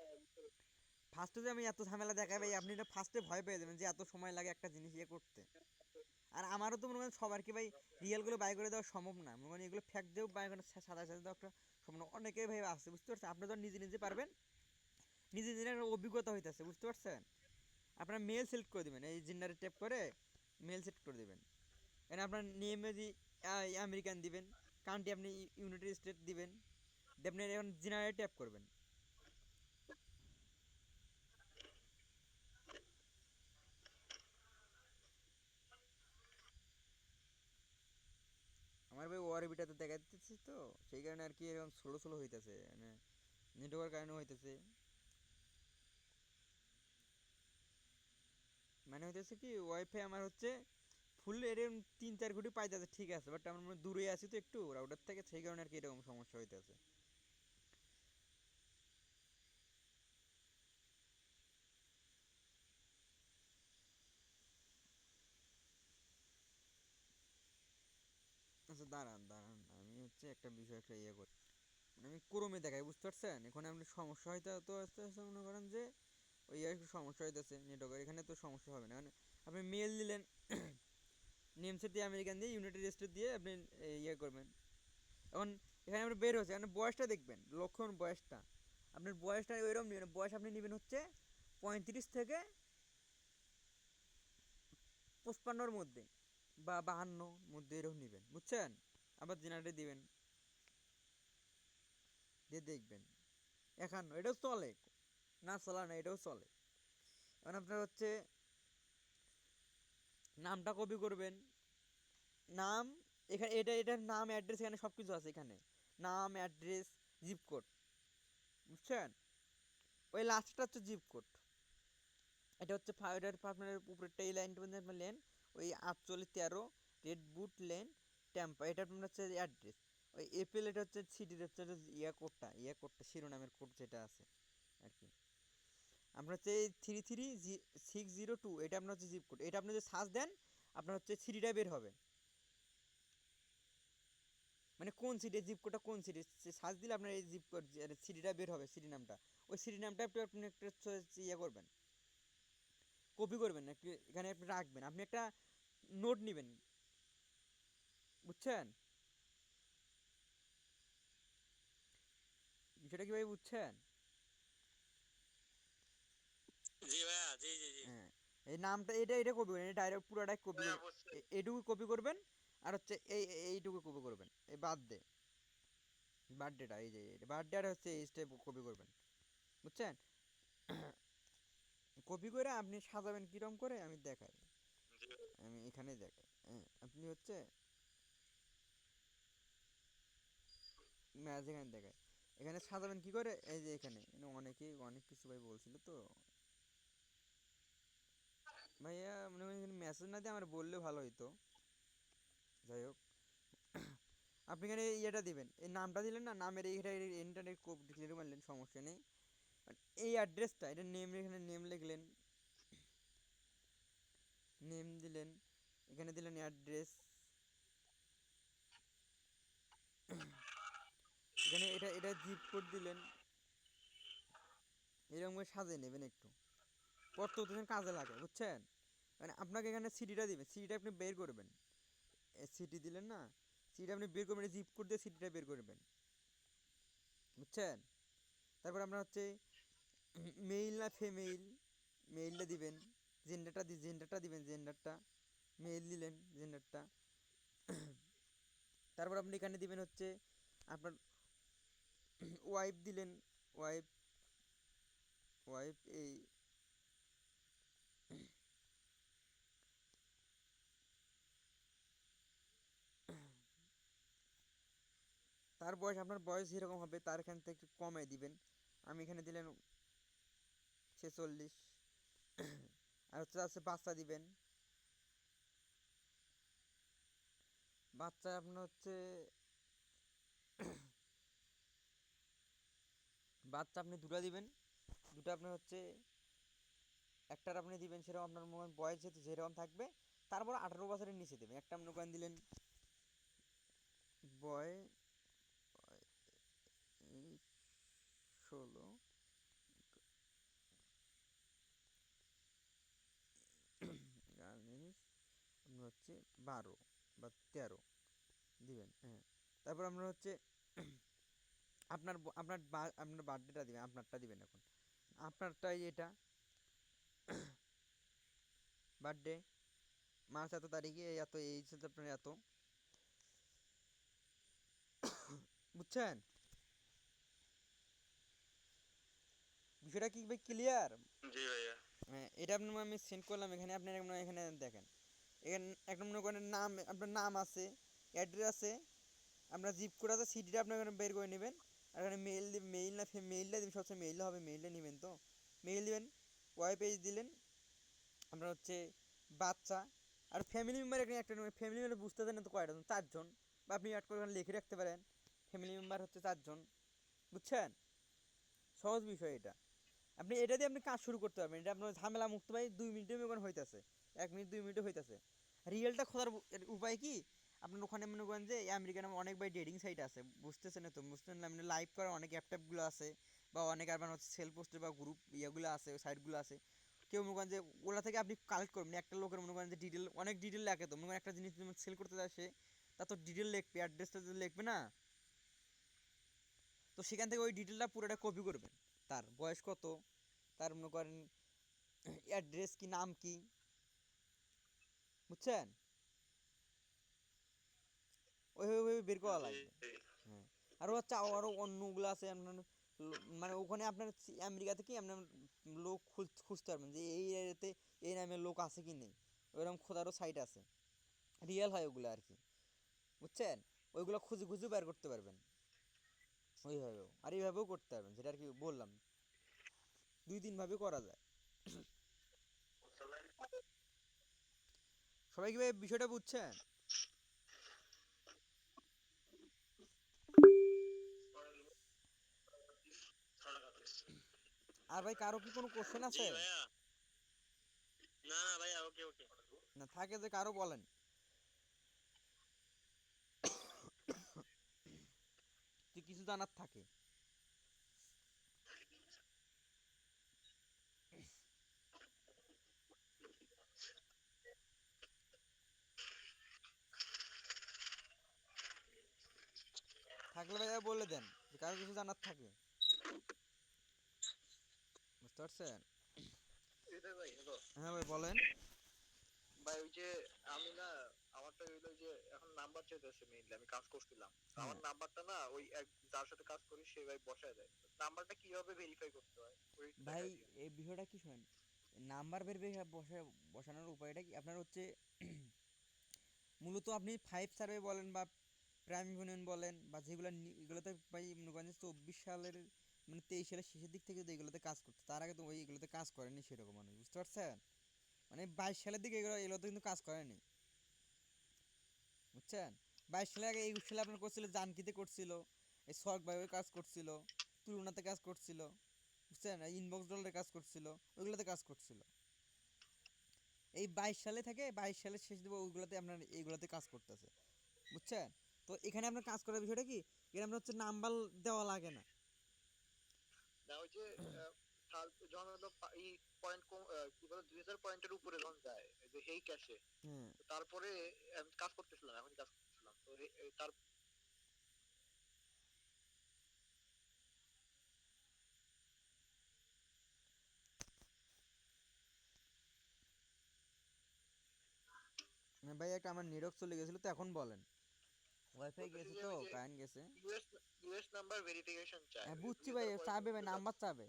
ফার্স্টে যে আমি এত ঝামেলা দেখাই বুঝতে ভাই, পারছি। আপনি এটা ফার্স্টে ভয় পেয়ে যাবেন যে এত সময় লাগে একটা জিনিস ইয়ে করতে। আর আমারও তো মনে করেন সবার কি ভাই রিয়েলগুলো বাই করে দেওয়া সম্ভব না, মনে করেন এগুলো ফ্যাক্ট দিয়েও বাই করে সাদা সাদা দেওয়া একটা সম্ভব না, অনেকেই ভাই আসছে, বুঝতে পারছেন। আপনি যখন নিজে নিজে পারবেন, নিজে নিজে একটা অভিজ্ঞতা হইতেছে, বুঝতে পারছেন। আপনার মেল সিলেক্ট করে দেবেন, এই জেন্ডারে ট্যাপ করে মেল সিলেক্ট করে দেবেন। এখানে আপনার নেমে যদি আমেরিকান দিবেন, কান্ট্রি আপনি ইউনাইটেড স্টেট দিবেন, দিয়ে আপনি এখন জেনারেল ট্যাপ করবেন। আমার ভাই ওআরবিটাতে দেখা দিতেছে তো সেই কারণে আর কি এরকম স্লো স্লো হইতেছে, মানে নেটওয়ার্ক কারণে হইতেছে। মানে হইতেছে কি ওয়াইফাই আমার হচ্ছে ফুল এরকম 3-4 কোটি পাইতেছে, ঠিক আছে, বাট আমার মনে হয় দূরে আছি তো একটু রাউটার থেকে, সেই কারণে আর কি এরকম সমস্যা হইতেছে। আচ্ছা দাঁড়ান দাঁড়ান, আমি হচ্ছে একটা বিষয় একটা ইয়ে করি, মানে আমি ক্রমে দেখাই, বুঝতে পারছেন। এখানে আপনি সমস্যা হইতে তো আস্তে আস্তে মনে করেন যে ওই একটু সমস্যা হইতেছে নেটওয়ার্কের, এখানে তো সমস্যা হবে না, মানে আপনি মেল দিলেন, নেমসেট দিয়ে আমেরিকান দিয়ে ইউনাইটেড স্টেট দিয়ে আপনি ইয়ে করবেন। এখন এখানে আপনি বের হচ্ছে, আপনি বয়সটা দেখবেন, লক্ষণ বয়সটা, আপনার বয়সটা ওইরকম নেবেন, বয়স আপনি নেবেন হচ্ছে 35 থেকে 55-র মধ্যে বা 52 মধ্যে এরকম নেবেন, বুঝছেন। আবার জেনারেটে দিবেন, দিয়ে দেখবেন 51, এটাও চলে, না চলা না, এটাও চলে। এখন আপনার হচ্ছে নামটা কপি করবেন, নাম, এখানে এটার নাম অ্যাড্রেস এখানে সব কিছু আছে, এখানে নাম অ্যাড্রেস জিপ কোড, বুঝছেন। ওই লাস্টটা হচ্ছে জিপ কোড, এটা হচ্ছে ফাইডার আপনার উপরেরটা এই লাইনটা মধ্যে আপনার লেন, ওই 4813 রেড বুট লেন ট্যাম্পা, এটা আপনার হচ্ছে অ্যাড্রেস। ওই এপেল এটা হচ্ছে সিটির হচ্ছে ইয়া কোডটা শিরোনামের কোড যেটা আছে আর কি। আপনার হচ্ছে এই 33602, এটা আপনার হচ্ছে জিপ কোড, এটা আপনি যদি সার্চ দেন আপনার হচ্ছে সিটিটা বের হবে, মানে কোন সিটি জিপ কোডটা কোন সিটি সার্চ দিলে আপনার এই জিপ কোড সিটিটা বের হবে, সিটি নামটা, ওই সিটি নামটা একটু আপনি একটা ইয়ে করবেন, কপি করবেন না, এখানে আপনি রাখবেন, আপনি একটা নোট নেবেন, বুঝছেন বিষয়টা কি ভাই, বুঝছেন। জি ভাইয়া, জি জি জি। হ্যাঁ, এই নামটা এটা এটা কপি করবেন, এটা ডাইরেক্ট পুরোটাই কপি ভাই করবেন, অবশ্যই। এইটুকু কপি করবেন। আর হচ্ছে এইটুকু কপি করবেন, এই বার্থডেটা এই যে বার্থডে আর হচ্ছে এই স্টেপ কপি করবেন, বুঝছেন। কপি করে আপনি সাজাবেন কিরম করে আমি দেখাই, জি আমি এখানে দেখাই, হ্যাঁ, আপনি হচ্ছে ম্যাচ এখানে দেখায়, এখানে সাজাবেন কি করে, এই যে এখানে অনেকেই অনেক কিছু ভাই বলছিল তো, ভাইয়া মনে করেন মেসেজ না দিয়ে আমার বললে ভালো হতো। যাই হোক, আপনি এখানে ইয়েটা দিবেন, এই নামটা দিলেন না, নামের এইটা ইন্টারনেট কোড লিখে মারলেন, সমস্যা নেই। আর এই অ্যাড্রেসটা এটা নেম, এখানে নেম লিখলেন, নেম দিলেন, এখানে দিলেন অ্যাড্রেস, এখানে এটা এটা জিপ কোড দিলেন। এরকম করে সাজিয়ে নেবেন একটু, পরবর্তীতে কাজে লাগে, বুঝছেন? মানে আপনাকে এখানে সিটিটা দিবেন, সিটিটা আপনি বের করবেন, সিটি দিলেন না, সিটি আপনি বের করবেন, জিপ কোড দিয়ে সিটিটা বের করবেন, বুঝছেন? তারপর আপনার হচ্ছে মেইল না ফিমেইল, মেইলটা দিবেন, জেন্ডারটা দিবেন, জেন্ডারটা, মেইল দিলেন জেন্ডারটা। তারপর আপনি এখানে দিবেন হচ্ছে আপনার ওয়াইফ দিলেন, ওয়াইফ, ওয়াইফ এই তার বয়স, আপনার বয়স যেরকম হবে তার এখান থেকে একটু কমাই দিবেন। আমি এখানে দিলেন 46। আর হচ্ছে আছে বাচ্চা দিবেন, বাচ্চা আপনার হচ্ছে বাচ্চা আপনি দুটো দিবেন, দুটো আপনার হচ্ছে একটার আপনি দিবেন সেরকম আপনার মনে হয় বয়স যেহেতু যেরকম থাকবে, তারপর 18 বছরের নিচে দেবেন। একটা মনে করেন দিলেন বয় 16, গার্মেন্টস আপনার হচ্ছে 12 বা 13 দিবেন, হ্যাঁ। তারপর আপনার হচ্ছে আপনার বার্থডেটা দিবেন, আপনারটা দিবেন এখন, আপনারটাই এটা বার্থডে, মার্চ এত তারিখে এত, এই হচ্ছে আপনার এত, বুঝছেন? বিষয়টা কি ভাই ক্লিয়ার? জি ভাইয়া। হ্যাঁ, এটা আপনার আমি সেন্ড করলাম এখানে, আপনার এখানে দেখেন, এখানে একটা মনে করেন নাম, আপনার নাম আছে, অ্যাড্রেস আছে, আপনার জিপ কোড আছে, সিটিটা আপনার এখানে বের করে নেবেন। আর এখানে মেইল, মেইল না মেইলটা দিবেন, সবসময় মেইলটা হবে, মেইলটা নেবেন তো, মেইল দিবেন, ওয়াই পেজ দিলেন, আপনার হচ্ছে বাচ্চা। আর ফ্যামিলি মেম্বার এখানে একটা ফ্যামিলি মেম্বার বুঝতে চান না তো কয়টা, 4 জন, বা আপনি অ্যাড করে ওখানে লিখে রাখতে পারেন, ফ্যামিলি মেম্বার হচ্ছে 4 জন, বুঝছেন? সহজ বিষয় এটা, আপনি এটা দিয়ে আপনি কাজ শুরু করতে পারবেন, এটা আপনার ঝামেলা মুক্ত ভাই, 2 মিনিটের মনে হইতেছে, 1 মিনিট 2 মিনিটে হইতেছে। রিয়েলটা খোঁজার উপায় কি, আপনার ওখানে মনে করেন যে আমেরিকান অনেক ভাই ডেটিং সাইট আছে, বুঝতেছেন না তো, বুঝতেন না, আপনি লাইভ করার অনেক অ্যাপট্যাপগুলো আছে, বা অনেক আপনার হচ্ছে সেল পোস্টের বা গ্রুপ ইয়েগুলো আছে, সাইটগুলো আছে, কেউ মনে করেন যে ওগুলা থেকে আপনি কালেক্ট করবেন, একটা লোকের মনে করেন যে ডিটেল, অনেক ডিটেল লাগে, তো মনে করেন একটা জিনিস সেল করতে যায় সে, তা তো ডিটেল লিখবে, অ্যাড্রেসটা লিখবে না, তো সেখান থেকে ওই ডিটেলটা পুরোটা কপি করবেন, তার বয়স কত, তার মনে করেন অ্যাড্রেস কি, নাম কি, বুঝছেন? ওইভাবে বের করা জি। লাগবে। হ্যাঁ, আরও হচ্ছে আরও অন্যগুলো আছে আপনার, মানে ওখানে আপনার আমেরিকাতে কি আপনার লোক খুঁজতে পারবেন যে এই এরিয়াতে এই নামের লোক আছে কি নেই, ওইরকম খোঁজারও সাইট আছে, রিয়েল হয় ওগুলো আর কি, বুঝছেন? ওইগুলো খুঁজে খুঁজে বের করতে পারবেন ওইভাবেও, আর এইভাবেও করতে পারবেন, যেটা আর কি বললাম, 2-3 ভাবে করা যায়। সবাই কি ভাই বিষয়টা বুঝছেন? আর ভাই কারো কি কোনো কোশ্চেন জি আছে? ভাইয়া। না না ভাইয়া, ওকে ওকে। না থাকে যে কারো বলেন, যে কিছু জানার থাকে। থাকলে ভাইয়া বলে দেন, যে কারো কিছু জানার থাকে, বুঝতে পারছেন? এটা ভাই হ্যালো। হ্যাঁ ভাই বলেন। ভাই ওই যে আমি না, আমারটা হইলো যে এখন নাম্বার চাইতেছে মেইনলি, আমি কাজ করছিলাম তো আমার হ্যাঁ নাম্বারটা না ওই এক যার সাথে কাজ করি সে ভাই বসায় দেয়, নাম্বারটা কিভাবে ভেরিফাই করতে হয় ওই ভাই, দেখাই দিও। এই বিষয়টা কি শোনেন, নাম্বার বের বসানোর উপায়টা কি আপনার হচ্ছে, মূলত আপনি 5 সার্ভে বলেন বা প্রাইম ইউনিয়ন বলেন, বা যেগুলো এগুলোতে ভাই মনে করেন যে 24 সালের, মানে 23 সালের শেষের দিক থেকে যদি এগুলোতে কাজ করতে, তার আগে তো ওই এগুলোতে কাজ করেনি সেরকম মানুষ, বুঝতে পারছেন? মানে 22 সালের দিকে এগুলোতে কিন্তু কাজ করেনি, বুঝছেন? 22 সালের আগে 21 সালে আপনার করছিল জানকিতে করছিল, এই সর্ক ভাবে কাজ করছিল, তুলনাতে কাজ করছিল, বুঝছেন? ইনবক্স ডলারে কাজ করছিল, ওইগুলোতে কাজ করছিল। এই 22 সালে থেকে 22 সালের শেষ দেবো ওইগুলোতে আপনার এইগুলোতে কাজ করতেছে, বুঝছেন? তো এখানে আপনার কাজ করার বিষয়টা কি, এখানে আপনার হচ্ছে নাম্বার দেওয়া লাগে না। না ওই যে যখন হলো এই পয়েন্ট কি বলে 2000 পয়েন্টের উপরে যখন যায় এই যে হেই ক্যাশে, হ্যাঁ, তারপরে আমি কাজ করতেছিলাম, এখন কাজ করতেছিলাম তো তার ভাই একটা আমার নেটওয়ার্ক চলে গেছিলো, তো এখন বলেন। ওয়াইফাই বলতেছি গেছে, যে তো ওই যে কারেন্ট গেছে। ইউএস ইউএস নাম্বার ভেরিফিকেশন চায়, হ্যাঁ ওই যে বুঝছি ভাই, 2000 পয়েন্টের চাবে ভাই, উপরে নাম্বার যাচ্ছে। চাবে।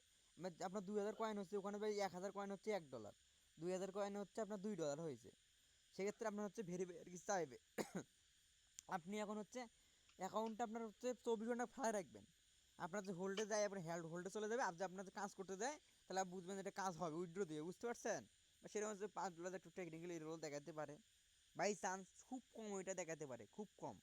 আপনার 2000 কয়েন হচ্ছে ওখানে ভাই, 1000 কয়েন হচ্ছে $1, 2000 কয়েন হচ্ছে আপনার $2 হয়েছে। সেক্ষেত্রে আপনার হচ্ছে ভেরিফাই আর কি চাইবে। আপনি এখন হচ্ছে অ্যাকাউন্টটা আপনার হচ্ছে 24 ঘন্টা ফেলায় রাখবেন। আপনার যে হোল্ডে যায় আপনার হোল্ডে চলে যাবে, আর যে আপনার যে কাজ করতে যায় তাহলে আপনি বুঝবেন যে এটা কাজ হবে উইথড্র দিয়ে, বুঝতে পারছেন? বা সেরকম হচ্ছে $5 একটু টেকনিক্যালি রোল দেখাতে পারে, বাই চান্স খুব কম ওইটা দেখাতে পারে, খুব কম,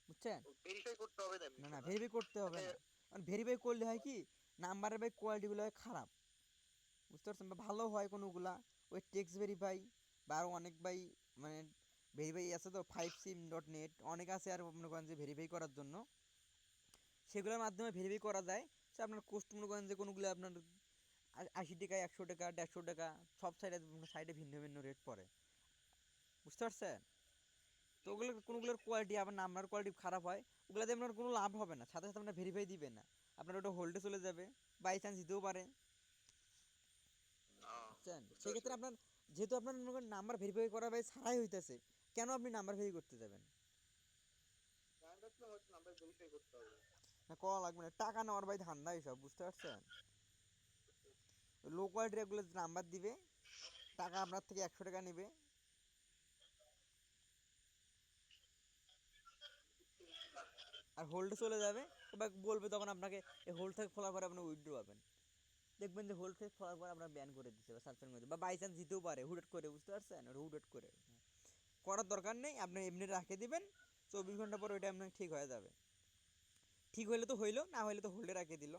বুঝছেন? ভেরিফাই করতে হবে না না এমনি না, শোনা। ভেরিফাই করতে হবে মানে না। কারণ ভেরিফাই করলে হয় কি, নাম্বারের ভাই কোয়ালিটিগুলো হয় খারাপ, বুঝতে পারছেন? বা ভালো হয় কোনোগুলা ওই টেক্সট ভেরিফাই, বা আরও অনেক ভাই মানে ভেরিফাই আছে তো 5sim.net অনেক আছে, আর মনে করেন যে ভেরিফাই করার জন্য সেগুলোর মাধ্যমে ভেরিফাই করা যায়। সে আপনার কোস্ট মনে করেন যে কোনোগুলো আপনার 80 টাকা, 100 টাকা, 150 টাকা, সব সাইডে ভিন্ন ভিন্ন রেট পড়ে, বুঝতে পারছেন? তো ওগুলো কোনোগুলোর কোয়ালিটি আবার নাম্বার কোয়ালিটি খারাপ হয়, ওগুলোতে আপনার কোনো লাভ হবে না, সাথে সাথে আপনার ভেরিফাই দিবে না, আপনার ওটা হোল্ডে চলে যাবে, বাই চান্স দিতেও পারে, বুঝছেন? বুঝতে পারছি সেক্ষেত্রে ভাই। আপনার যেহেতু আপনার মনে করেন নাম্বার ভেরিফাই করা ভাই ছাড়াই হইতেছে, কেন আপনি নাম্বার ভেরিফাই করতে যাবেন? জানি রাখলাম হয়তো নাম্বার ভেরিফাই করতে হবে। না করা লাগবে না, টাকা নেওয়ার ভাই ধান্দা সব, বুঝতে পারছেন? লো কোয়ালিটির এগুলো নাম্বার দিবে, টাকা আপনার থেকে 100 টাকা নেবে, আর হোল্ডে চলে যাবে, এবার বলবে তখন আপনাকে এই হোল্ড থেকে খোলার পরে আপনি উইথড্র পাবেন, দেখবেন যে হোল্ড থেকে খোলার পর আপনার ব্যান করে দিচ্ছে বা সাসপেন্ড করে দিচ্ছে, বা বাই চান্স দিতেও পারে হুডেট করে, বুঝতে পারছেন? ওটা হুডেট করে করার দরকার নেই, আপনি এমনি রাখে দিবেন, 24 ঘন্টা পর ওইটা আপনার ঠিক হয়ে যাবে, ঠিক হইলে তো হইলো, না হইলে তো হোল্ডে রাখে দিল।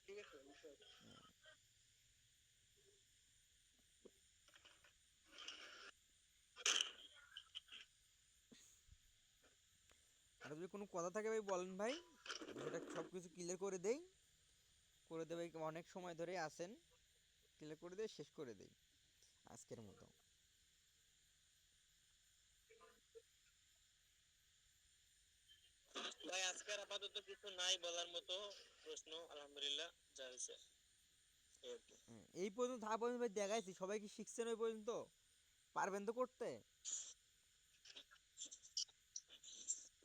ঠিক আছে বুঝতে পারছি। আর যদি কোনো কথা থাকে ভাই বলেন ভাই, বিষয়টা সব কিছু ক্লিয়ার করে দেই, করে দেবে, অনেক সময় ধরে আসেন, ক্লিয়ার করে দেয়, শেষ করে দেই আজকের মতো। ভাই আজকে আর আপাতত কিছু নাই বলার মতো প্রশ্ন, আলহামদুলিল্লাহ যা হয়েছে এই আর কি। এই পর্যন্ত যা পর্যন্ত ভাই দেখাইছি, সবাই কি শিখছেন ওই পর্যন্ত? পারবেন তো করতে?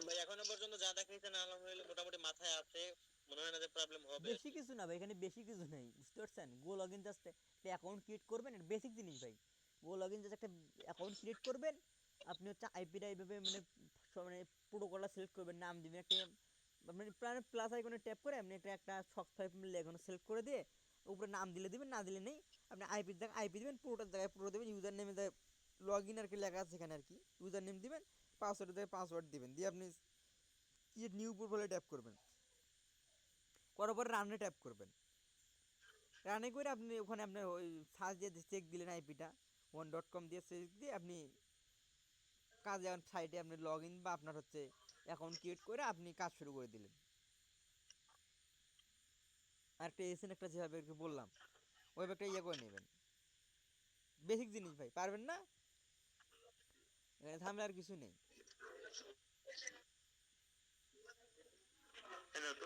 ভাই এখনো পর্যন্ত যা দেখাইছেন আলহামদুলিল্লাহ মোটামুটি মাথায় আছে, মনে হয় না যে প্রবলেম হবে আর বেশি কি। কিছু না ভাই, এখানে বেশি কিছু নেই, বুঝতে পারছেন? গো লগ ইন জাস্ট একটা অ্যাকাউন্ট ক্রিয়েট করবেন, এটা বেসিক জিনিস ভাই। গো লগ ইন জাস্ট একটা অ্যাকাউন্ট ক্রিয়েট করবেন, আপনি হচ্ছে আইপিটা এইভাবে মানে মানে প্রোটোকলটা সিলেক্ট করবেন, নাম দিবেন একটা, মানে প্লাস আইকনে ট্যাপ করে আপনি একটা একটা শক্স ফাইভ এখানে সিলেক্ট করে দিয়ে উপরে নাম দিলে দিবেন, না দিলে নেই। আপনি আইপির জায়গায় আইপি দিবেন, পুরোটার জায়গায় পুরো দেবেন, ইউজার নেমে যায় লগ ইন আর কি লেখা আছে এখানে আর কি, ইউজার নেম দিবেন, পাসওয়ার্ডের জায়গায় পাসওয়ার্ড দিবেন, দিয়ে আপনি ক্রিয়েট নিউ প্রোফাইলে ট্যাপ করবেন, করার পরে রানে ট্যাপ করবেন, রানে করে আপনি ওখানে আপনার ওই সার্চ দিয়ে চেক দিলেন আইপিটা 1.com দিয়ে চেক দিয়ে আপনি কাজে সাইটে আপনি লগ ইন বা আপনার হচ্ছে অ্যাকাউন্ট ক্রিয়েট করে আপনি কাজ শুরু করে দিলেন। আর একটা এসেন একটা যেভাবে আর কি বললাম ওইভাবে একটা ইয়ে করে নেবেন, বেসিক জিনিস ভাই, পারবেন না? এখানে ঝামেলা আর কিছু নেই। তাই না তো?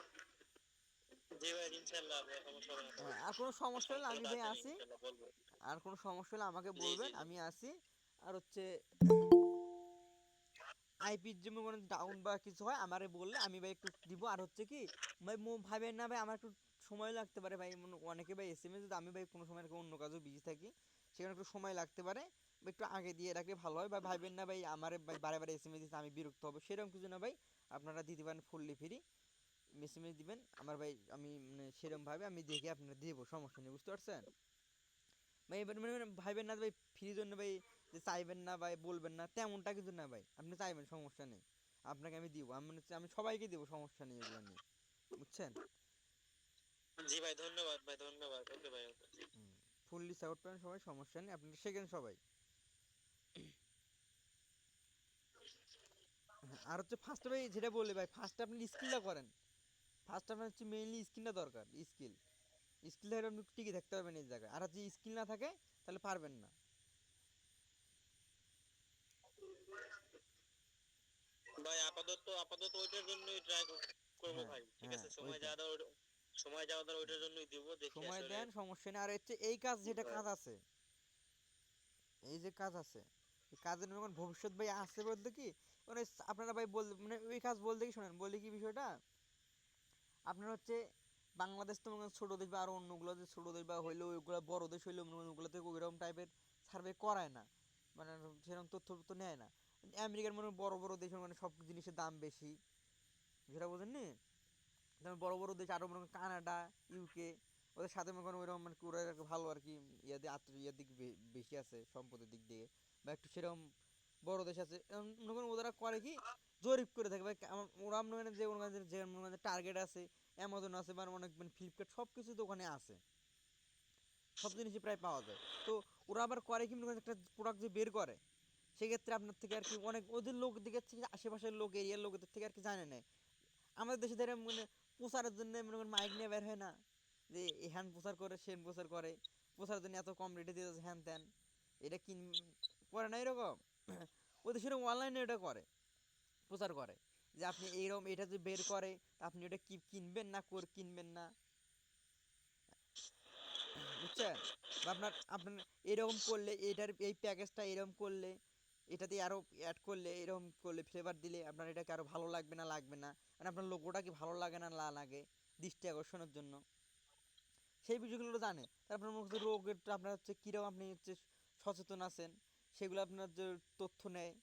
জি ভাই ইনশাআল্লাহ আপনার সমস্যা হবে না তো, হ্যাঁ, আর কোনো সমস্যা হলে সমস্যাটা আমি ভাই তাড়াতাড়ি আসি, ইনশাআল্লাহ বলবো। আর কোনো সমস্যা হলে আমাকে জি বলবেন, জি জি। আমি আসি। আর হচ্ছে আইপির জন্য কোনো ডাউন বা কিছু হয় আমারে বললে আমি ভাই একটু দিব। আর হচ্ছে কি ভাই ভাবেন না ভাই আমার একটু সময় লাগতে পারে ভাই, অনেকে ভাই এসএমএস, আমি ভাই কোনো সময় এরকম অন্য কাজেও বিজি থাকি, সেখানে একটু সময় লাগতে পারে, বা একটু আগে দিয়ে রাখলে ভালো হয়। বা ভাইবেন না ভাই আমার ভাই বারে বারে এসএমএস দিতে আমি বিরক্ত হবো, সেরকম কিছু না ভাই, আপনারা দিতে পারেন ফুললি ফ্রি, মেসেজ দিবেন আমার ভাই, আমি মানে সেরকমভাবে আমি দেখে আপনারা দেবো, সমস্যা নেই, বুঝতে পারছেন ভাই? এবার মানে মানে ভাইবেন না ভাই ফ্রির জন্য ভাই যে চাইবেন না ভাই বলবেন না, তেমনটা কিন্তু না ভাই, আপনি চাইবেন সমস্যা নেই, আপনাকে আমি দিব, আমি মানে হচ্ছে আমি সবাইকে দেবো, সমস্যা নেই এগুলো নিয়ে, বুঝছেন? জি ভাই, ধন্যবাদ ভাই, ধন্যবাদ। ওকে ভাই, ওকে। ফুললি সাপোর্ট পাবেন সবাই, সমস্যা নেই, আপনারা শেখেন সবাই। হ্যাঁ, আর হচ্ছে ফার্স্টে ভাই যেটা বললে ভাই, ফার্স্টে আপনি স্কিলটা করেন, ফার্স্ট আপনার হচ্ছে মেইনলি স্কিলটা দরকার, স্কিল, স্কিল থাকলে আপনি টিকে থাকতে পারবেন এই জায়গায়, আর যদি স্কিল না থাকে তাহলে পারবেন না। ভাই আপাতত আপাতত ওইটার জন্যই ট্রাই করবো হ্যাঁ ভাই, ঠিক হ্যাঁ আছে? সময় ওইটাই, যাওয়া দাও, সময় যাওয়া দাও, ওইটার জন্যই দিব, দেখি সময় আসলে। দেন, সমস্যা নেই। আর হচ্ছে এই কাজ যেটা কাজ আছে, এই যে কাজ আছে, এই কাজের যখন ভবিষ্যৎ ভাই আছে বলতে কি, মানে আপনারা ভাই বল মানে ওই কাজ বলতে কি শোনেন, বলি কি বিষয়টা, আপনার হচ্ছে বাংলাদেশ তো মনে করেন ছোট দেশ বা আরো অন্যগুলো যে ছোট দেশ বা হইলেও ওইগুলো বড় দেশ হইলেও মনে করেন ওগুলোতে ওইরকম টাইপের সার্ভে করায় না, মানে সেরকম তথ্য তো নেয় না। আমেরিকার মনে হয় বড় বড় দেশ মানে সব জিনিসের দাম বেশি, যেটা বোঝেন নি, যেমন বড় বড় দেশ আরো মনে করেন কানাডা, ইউকে, ওদের সাথে মনে করেন ওইরকম মানে কি ওরা একটু ভালো আর কি, ইয়াতে ইয়ার দিক বেশি আছে সম্পদের দিক দিয়ে, বা একটু সেরকম বড় দেশ আছে, মনে করেন ওরা করে কি জরিপ করে থাকে ভাই, ওরা মনে করেন যে যে মনে করেন টার্গেট আছে, অ্যামাজন আছে বা অনেক মানে ফ্লিপকার্ট সব কিছু তো ওখানে আছে, সব জিনিসই প্রায় পাওয়া যায়। তো ওরা আবার করে কি মনে করেন একটা প্রোডাক্ট যে বের করে, সেক্ষেত্রে আপনার থেকে আর কি অনেক ওদের লোক দিকের থেকে আশেপাশের লোক এরিয়ার লোকদের থেকে আর কি জানে নেয়। আমাদের দেশে ধরে মানে প্রচারের জন্য মনে করেন মাইক নিয়ে বের হয় না, যে হ্যান প্রচার করে সেন প্রচার করে, প্রচারের জন্য এত কম রেটে দিয়ে হ্যান ত্যান, এটা কিন করে না এরকম। ওদের সেরকম অনলাইনে এটা করে, প্রচার করে যে আপনি এইরকম এটা যে বের করে, আপনি এটা কি কিনবেন না কিনবেন না, বুঝছেন? বা আপনার আপনার এরকম করলে এটার এই প্যাকেজটা এরকম করলে, এটাতে আরও অ্যাড করলে এরকম করলে ফ্লেভার দিলে আপনার এটাকে আরও ভালো লাগবে না লাগবে না, মানে আপনার লোগোটা কি ভালো লাগে না লাগে দৃষ্টি আকর্ষণের জন্য, সেই বিষয়গুলো জানে। তারপর মনে হচ্ছে রোগের আপনার হচ্ছে কীরকম আপনি হচ্ছে সচেতন আছেন, সেগুলো আপনার যে তথ্য নেয়,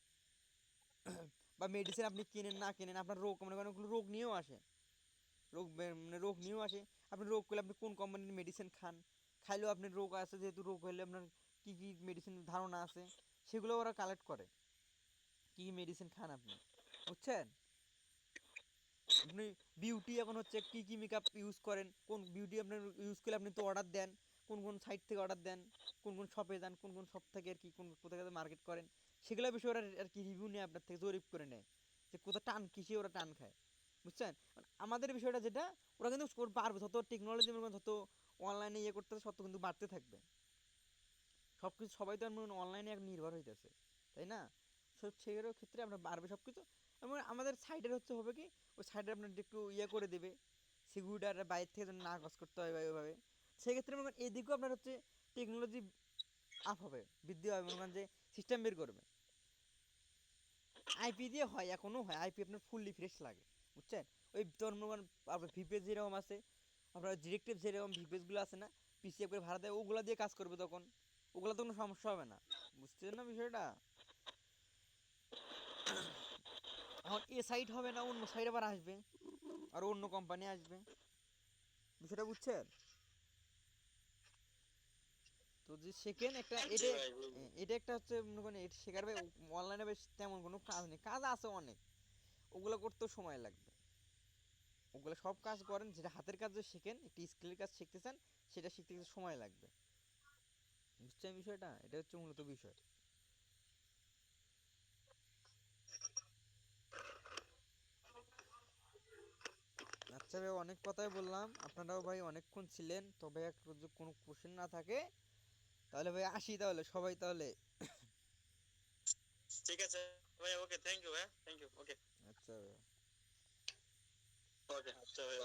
বা মেডিসিন আপনি কিনেন না কিনেন আপনার রোগ মানে অনেকগুলো রোগ নিয়েও আসে, মানে রোগ নিয়েও আসে, আপনি রোগ করলে আপনি কোন কোম্পানির মেডিসিন খান, খাইলেও আপনার রোগ আছে যেহেতু রোগ হলে আপনার কী কী মেডিসিন ধারণা আছে, সেগুলো ওরা কালেক্ট করে, কী কী মেডিসিন খান আপনি, বুঝছেন? আপনি বিউটি এখন হচ্ছে কী কী মেকআপ ইউজ করেন, কোন বিউটি আপনার ইউজ করলে আপনি তো অর্ডার দেন, কোন কোন সাইট থেকে অর্ডার দেন, কোন কোন শপে যান, কোন কোন শপ থেকে আর কি কোন কোথায় মার্কেট করেন, সেগুলো বিষয়ে ওরা আর কি রিভিউ নিয়ে আপনার থেকে জরিপ করে নেয়, যে কোথায় টান কিসে ওরা টান খায়, বুঝছেন? মানে আমাদের বিষয়টা যেটা, ওরা কিন্তু পারবে যত টেকনোলজি যত অনলাইনে ইয়ে করতেছে তত কিন্তু বাড়তে থাকবে, সব কিছু সবাই তো অনলাইনে এখন নির্ভর হইতেছে, তাই না? সব সেগুলোর ক্ষেত্রে আমরা বাড়বে সব কিছু, এবং আমাদের সাইডের হচ্ছে হবে কি, ওই সাইডে আপনার একটু ইয়ে করে দেবে, সিকিউরিটি বাইরে থেকে যেন না কাজ করতে হয় ওইভাবে, সেক্ষেত্রে মনে করেন এদিকেও আপনার হচ্ছে টেকনোলজি আপ হবে, বৃদ্ধি হবে, মনে করেন যে সিস্টেম বের করবে, আইপি দিয়ে হয়, এখনও হয়, আইপি আপনার ফুললি ফ্রেশ লাগে, বুঝছেন? ওই তোর মনে করেন আপনার ভিপিএস যেরকম আছে, আপনার ডিরেক্টিভ যেরকম ভিপিএসগুলো আছে না, পিসিএফ করে ভাড়া দেয়, ওগুলো দিয়ে কাজ করবে তখন, ওগুলো তো কোনো সমস্যা হবে না, বুঝছেন না বিষয়টা? এখন এ সাইড হবে না, অন্য সাইড আবার আসবে, আর অন্য কোম্পানি আসবে, বিষয়টা বুঝছেন? তো যে শেখেন একটা জি এটা, ভাই। এটা একটা হচ্ছে মনে করেন এটা শেখার ভাই, অনলাইনে বেশ তেমন কোনো কাজ নেই, কাজ আছে অনেক, ওগুলো করতেও সময় লাগবে, ওগুলো সব কাজ করেন, যেটা হাতের কাজ যে শেখেন একটি স্কিলের কাজ শিখতে চান, সেটা শিখতে কিছু সময় লাগবে, বুঝছেন বিষয়টা? এটা হচ্ছে মূলত বিষয়। আচ্ছা ভাই, অনেক কথাই বললাম, আপনারাও ভাই অনেকক্ষণ ছিলেন, তবে যদি কোনো কোশ্চেন না থাকে তাহলে ভাই আসি, তাহলে সবাই তাহলে। ঠিক আছে ভাই, ওকে, থ্যাংক ইউ ভাই, থ্যাংক ইউ, ওকে। আচ্ছা ভাই। ওকে, আচ্ছা ভাই।